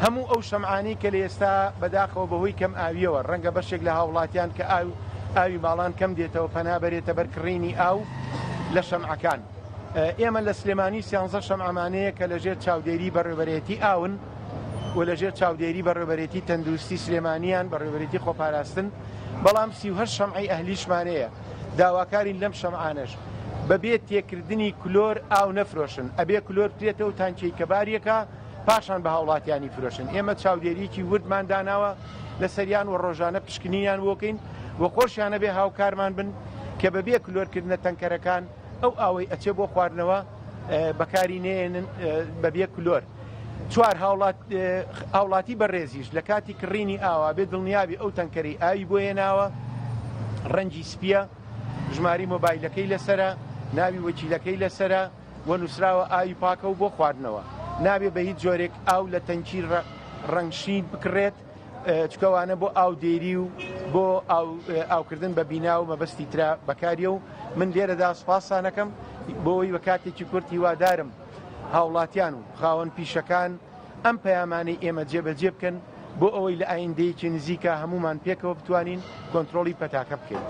هەموو ئەو شەمعانی کە لە ئێستا بەداخەوە بەهۆی کەم ئاویەوە ڕەنگە بەشێک لە هاوڵاتیان کە ئاوی ماڵان کەم دێتەوە پەنابەرێتە بەرکڕینی ئاو لە شەمعەکان. ئێمە لە سلێمانی 13 شەمعمانەیە کە لەژێر چاودێری بەڕێوەبەرێتی ئاون و لەژێر چاودێری بەڕێوەبەرێتی تەندروستی سلێمانیان بەڕێوەبەرێتی خۆپاراستن بەڵام 38 شەمعی ئەهلیشمانەیە داواکارین لەم شەمعانەش بەبێت تێکردنی کلۆر ئاو نەفرۆشن ئەبێ کلۆر بکرێتەوە تانکەی کەباریەکە پاشان بە هاوڵاتیانی فرۆشن. ئێمە چاودێریکی وردمان داناوە لە سەریان و ڕۆژانە پشکنینیان وۆکەین و خۆشیانە بێ هاوکارمان بن کە بەبێ کلۆرکردنە تەنکەرەکان ئەو ئاوەی ئەچێ بۆ خواردنەوە بەکاری نێنن بەبێ کلۆر. 4 هاوڵاتی بەڕێزیش لە کاتی کڕینی ئاوا بێ دڵنیابی ئەو تەنکەری ئاوی بۆ هێناوە ڕەنگی سپیە ژماری مۆبایلەکەی لەسرە ناوی وەکیلەکەی لەسرە و نووسراوە ئاوی پاکە و بۆ خواردنەوە نابێ بە هیچ جۆرێک ئاو لە تەنکی ڕەنگشین بکڕێت چکەوانە بۆ ئاودێری و بۆ ئاوکردن بە بینا و مەبەستی ترا بەکاریە و من لێرەدا سوپاسانەکەم بۆەوەی بە کاتێکی کورتی هیوادارم هاوڵاتیان و خاوەن پیشەکان ئەم پەیامانەی ئێمە جێبەجێ بکەن بۆ ئەوەی لە ئایندەیەکی نزیکە هەمومان پێکەوە بتوانین کۆنتترۆلی پەتاکە بکەین.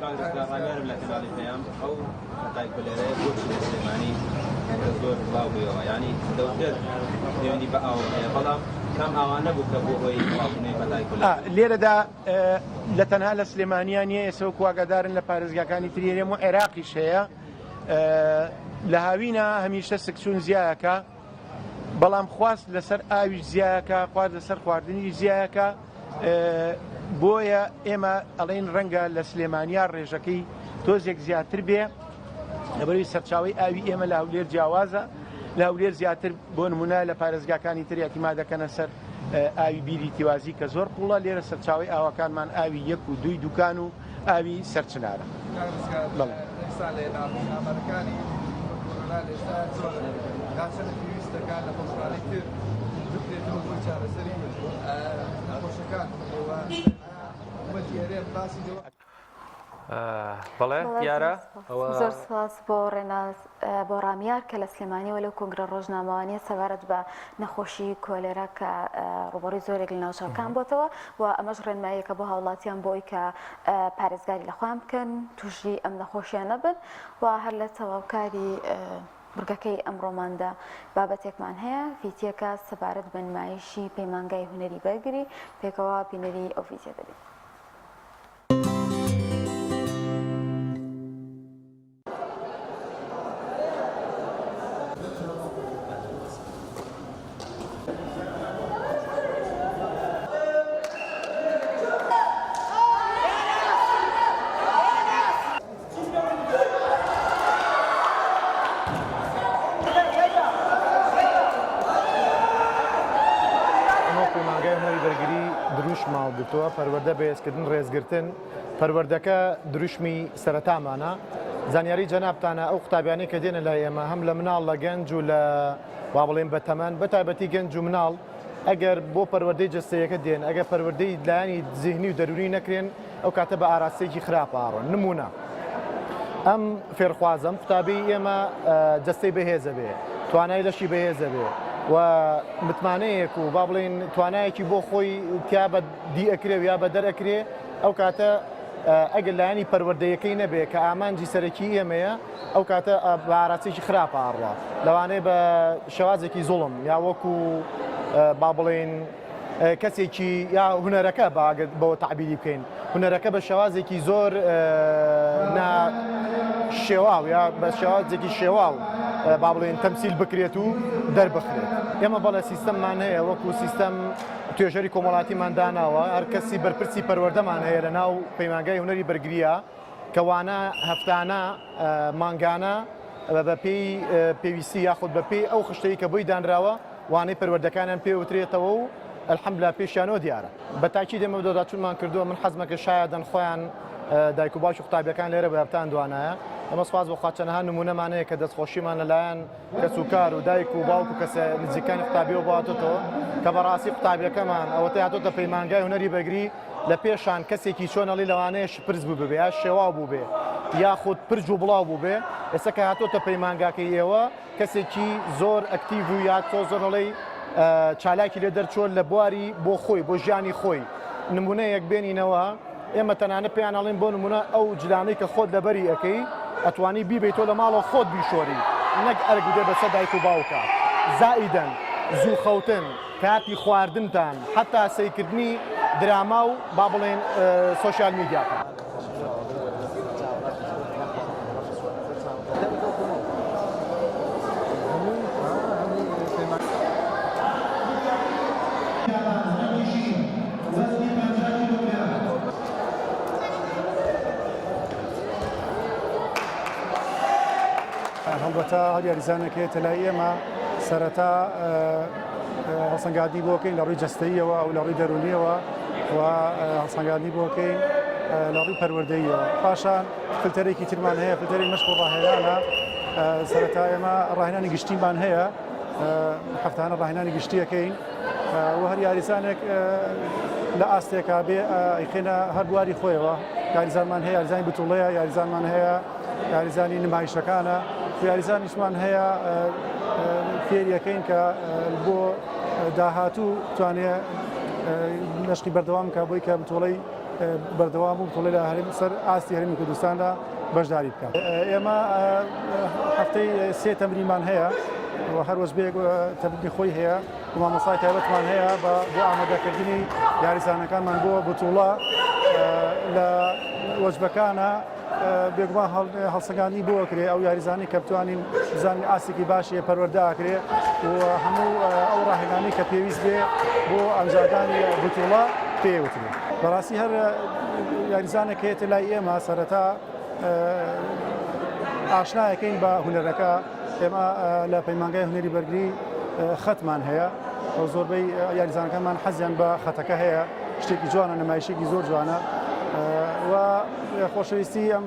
زۆر بڵاو بووەوە ینی دەوتێت دێنی بە ئاو هەیە بەڵام کام ئاوانە بوو کە بۆ هۆی بڵاوبوونەی بەلای لێرەدا لە تەنها لە سلێمانیانیە ئێسەوە کواگەدارن لە پارێزگاکانی تریێرێم و عێراقیش هەیە لە هاوینە هەمیشە سکسون زیایەکە بەڵام خواست لەسەر ئاویش زیایەکە خواست لەسەر خواردنی زیایەکە بۆیە ئێمە ئەڵێن ڕەنگە لە سلێمانیا ڕێژەکەی تۆزێک زیاتر بێ لەبەروی سەرچاوی ئاوی ئێمە لە هەولێر جیاوازە لە هەولێر زیاتر بۆ نمونە لە پارێزگاکانی تر یاتیما دەکەنە سەر ئاوی بیری تیوازی کە زۆر قوڵە لێرە سەرچاوی ئاوەکانمان ئاوی یەک و دوی دوکان و ئاوی سەرچنارە پێویستەکان لە خۆشحاڵی تر بکرێتەوە بۆ چارەسەری نەخۆشەکان وەتیارێت باسی بەڵێ دیارە زۆر سپاس بۆ ڕێناز بۆ ڕامیار کە لە سلێمانیەوە لەو کۆنگرە ڕۆژنامەوانیە سەبارەت بە نەخۆشی کۆلێرا کە ڕوبەڕووی زۆرێک لە ناوچەکان بۆتەوە و ئەمەش ڕێنماییەکە بۆ هاوڵاتیان بۆی کە پارێزگاری لەخوام بکەن تووشی ئەم نەخۆشیان نەبن و هەر لە تەواوکاری بورگەکەی ئەمڕۆماندا بابەتێکمان هەیە ڤیدیۆکە سەبارەت بە نمایشی پەیمانگای هونەری بەرگری پێکەوە بینەری ئەو ڤیدیۆ دەبێت. ماڵگرتووە پەروەردە بەهێزکردن ڕێزگرتن پەروەردەکە دروشمی سەرەتامانە زانیاری جەنابتانە ئەو قوتابیانەی کە دێنە لای ئێمە هەم لە مناڵ لە گەنج و لە وا بڵێن بەتەمەن بەتایبەتی گەنج و مناڵ ئەگەر بۆ پەروەردەی جەستەیەکە دێن ئەگەر پەروەردەی لایانی ذهنی و دەرونی نەکرێن ئەو کاتە بە ئاراستەیەکی خراپ ئاڕۆن نمونە ئەم فێرخوازەم قوتابی ئێمە جەستەی بەهێزە بێ توانای لەشی بەهێزە بێ و متمانەیەک و با بڵێن توانایەکی بۆ خۆی تیا بە دی ئەکرێ و یا بە دەرەکرێ ئەو کاتە ئەگەر لایانی پەروەردەیەکەی نەبێ کە ئامانجی سەرەکی ئێمەیە ئەو کاتە بە ئاراستێکی خراپ ئاڕوا لەوانەیە بە شێوازێکی زوڵم یا وەکو با بڵێن کەسێکی یا هونەرەکە بەوە تعبیری بکەین هونەرەکە بە شێوازێکی زۆر شێواو یا بە شێوازێکی شێواو با بڵێن تەمسیل بکرێت و دەربخرێت ئێمە بەڵێ سیستەممان هەیە وەکو سیستەم توێژەری کۆمەڵاتیمان داناوە هەر کەسی بەرپرسی پەروەردەمان هەیە لە ناو پەیمانگای هونەری بەرگریە کەوانە هەفتانە مانگانە بە پێی پێویستی یاخود بە پێی ئەو خشتەی کە بۆی دانراوە وانەی پەروەردەکانیان پێوترێتەوە و الحەمدلله پێشیانەوە دیارە بە تاکید ئێمە دۆداچوونمان کردووە من حەزمەکە شایەدەن خۆیان دایک و باش و قوتابیەکان لێرە بەهەفتان دوانایە ئەمە سپاس بۆ خواچەنەها نمونەمانەیە کە دەستخۆشیمان لەلایەن کەس و کار و دایک و باوک و کەسە نزیکانی قوتابیەوە باتۆتەوە کە بەڕاستی قوتابیەکەمان ئەوەتە هاتۆتە پەیمانگای هونەری بەرگری لە پێشان کەسێکی چۆنەڵی لەوانەیە شپرس بوو ببێ یا شێواو بوو بێ یاخود پرج و بڵاو بوو بێ ئێستا کە هاتۆتە پەیمانگاکەی ئێوە کەسێکی زۆر ئەکتیڤ و یا تۆ زۆرڵی چالاکی لێ دەرچۆن لە بواری بۆ خۆی بۆ ژیانی خۆی نمونەیەک بێنینەوە ئێمە تەنانە پێیان ئەڵێن بۆ نمونە ئەو جلانەی کە خۆت لەبەری ئەەکەی ئەتوانی بیبێتۆ لە ماڵەوە خۆت بیشۆری نەک ئەرگودێ بەسەر دایک و باوکە زائیدەن زوو خەوتن کاتی خواردنتان حتا سەیکردنی دراما و با بڵێن سۆشیال میدیاکە هەڵبەتە هەر یاریزانەکەیتە لای ئێمە سەرەتا هەڵسەنگاندنی بۆکەین لە ڕووی جەستەییەوە ئەو لە ڕووی دەرونیەوە و هەڵسەنگاندنی بۆکەین لە ڕووی پەروەردەییەوە پاشان فلتەرێکی ترمان هەیە فلتەرێک مەشق و ڕاهێنانە سەرەتا ئێمە ڕاهێنانی گشتیمان هەیە هەفتانە ڕاهێنانی گشتیەکەین و هەر یاریزانێک لە ئاستێکا بێ ئەیخێنە هەر بواری خۆیەوە یاریزانمان هەیە یاریزانی بتوڵەیە یاریزانمان هەیە یاریزانی نمایشەکانە یاریزانیشمان هەیە فێریەکەین کە بۆ داهاتوو توانێت مەشقی بەردەوام کە بۆی کە بتوڵەی بەردەوام و بتوڵی لە سەر ئاستی هەرێمی کوردستاندا بەشداری بکات ئێمە هەفتەی هەفتەی سێ تەمرینمان هەیە هەروەز بێ تەمرینی خۆی هەیە و مامۆستای تایبەتمان هەیە بۆ ئامادەکردنی یاریزانەکانمان بۆ بتوڵە لە وەجبەکانە بێگومان هەڵسەگانی بۆ کرێ ئەو یاریزانی کە بتوانین بزانین ئاسێکی باشیە پەروەردەکرێ و هەموو ئەو ڕاهێنانی کە پێویست بێ بۆ ئەنجادانی بتوڵە پێوترێ بەڕاستی هەر یاریزانێک هەیەتە لای ئێمە سەرەتا ئاشنایەکەین بە هونەرەکە ئێمە لە پەیمانگای هونەری بەرگری خەتمان هەیە زۆربەی یاریزانەکانمان حەزیان بە خەتەکە هەیە شتێکی جوانە نمایشێکی زۆر جوانە و خۆشەویستی ئەم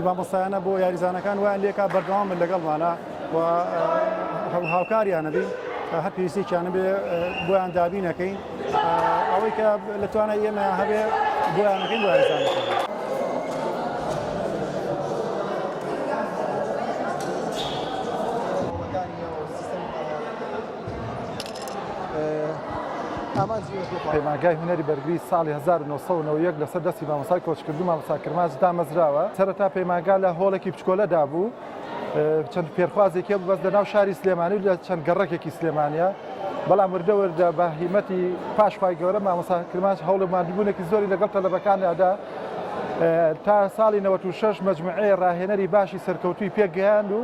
مامۆستایانە بۆ یاریزانەکان ویان لێکا بەردەوام من لەگەڵمانە و هاوکاریانە بین هەر پێویستێکیانە بێ بۆیان دابینەکەین ئەوەی کە لەتوانە ئێمە هەبێ بۆیانەکەین بۆ یاریزانەکەین. پەیمانگای هونەری بەرگری ساڵی 1991 لەسەر دەستی مامۆستای کۆچکردو مامۆستا کرماش دامەزراوە. سەرەتا پەیمانگا لە هۆڵێکی بچکۆلەدا بوو چەند پێرخوازێکی بوو بەس لە ناو شاری سلێمانی و لە چەند گەڕەکێکی سلێمانیە بەڵام وردە بە هیمەتی پاشخوای گەورە مامۆستا کرماش هەوڵ مادبوونێکی زۆری لەگەڵ تەلەبەکانیادا تا ساڵی 96 مەجموعەیە ڕاهێنەری باشی سەرکەوتووی پێگەیاند و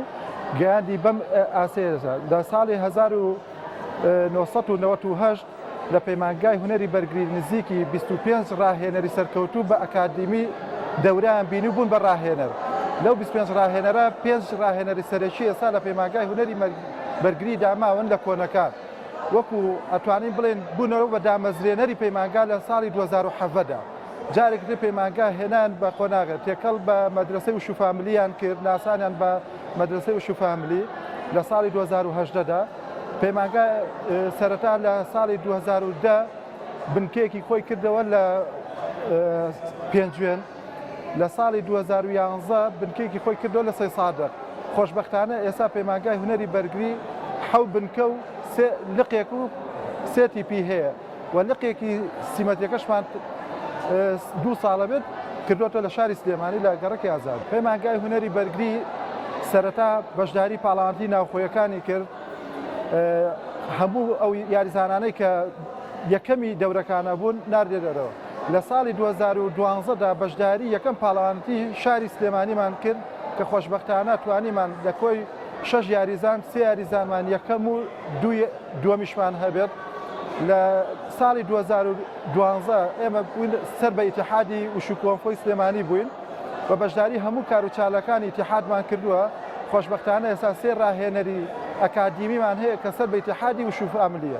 گەیاندی بەم ئاسێرەدا لە ساڵی 1998 لە پەیمانگای هونەری بەرگری نزیکی 25 ڕاهێنەری سەرکەوتوو بە ئەکادمی دەوران بینی بوون بە ڕاهێنەر لەو 25 ڕاهێنەرە 5 ڕاهێنەری سەرەکی ئێستا لە پەیمانگای هونەری بەرگری داماون لە کۆنەکان وەکو ئەتوانین بڵێن بوونەوە بە دامەزرێنەری پەیمانگا لە ساڵی 2007دا جارێک دێ پەیمانگا هێنان بە قۆناغێت تێکەڵ بە مەدرسەی وشوفامیلیان کرد ناسانیان بە مەدرسەی وشوفامیلی لە ساڵی 2018دا پەیمانگا سەرەتا لە ساڵی 2010 بنکەیەکی خۆی کردەوە لە پێنجوێن لە ساڵی 2011 بنکەیەکی خۆی کردەوە لە سەی سادق خۆشبەختانە ئێستا پەیمانگای هونەری بەرگری حەو بنکە و لقێک و سێتی پی هەیە و لقێکی سیمەتیەکەشمان 2 ساڵە بێت کردوەوە لە شاری سلێمانی لە گەڕەکی ئازاد. پەیمانگای هونەری بەرگری سەرەتا بەشداری پاڵاوانتی ناوخۆیەکانی کرد هەموو ئەو یاریزانانەی کە یەکەمی دەورەکانە بوون ناردێتەوە لە ساڵی 2012دا بەشداری یەکەم پاڵاوانتی شاری سلێمانیمان کرد کە خۆشبەختانە توانیمان لە کۆی 6 یاریزان 3 یاریزانمان یەکەم و دووەمیشمان هەبێت لە ساڵی 2012 ئێمە بووین سەر بە ئیتیحادی وشوکۆنفۆی سلێمانی بووین و بەشداری هەموو کاروچالەکانی ئیتیحادمان کردووە خۆشبەختانە ئێستا 3 ڕاهێنەری ئەکادیمیمان هەیە کە سەر بە ئیتیحادی وشوفامیلیە.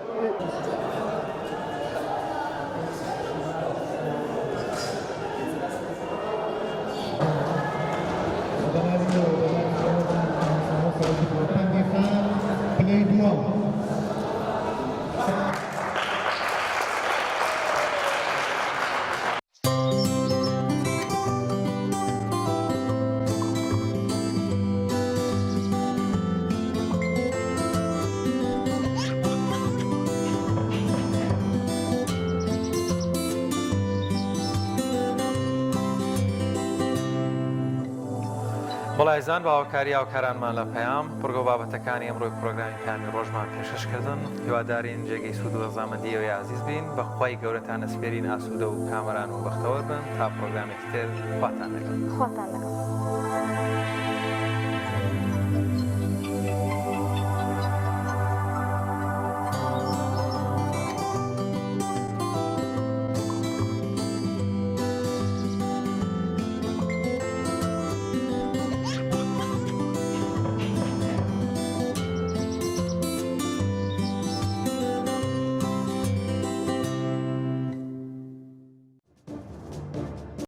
بەڵایزان باوەکاری هاوکارانمان لە پەیام پرگۆ بابەتەکانی ئەمڕۆی پرۆگرامی پامی ڕۆژمان پێشکەشکردن هیوادارین جێگەی سوود و ڕەزامەندی ئەوەی عزیز بین بەخوای گەورەتان ئەسپێرین ئاسوودە و کامەران و بەختەوەر بن تا پرۆگرامێکی تر خواتان لەگەڵ.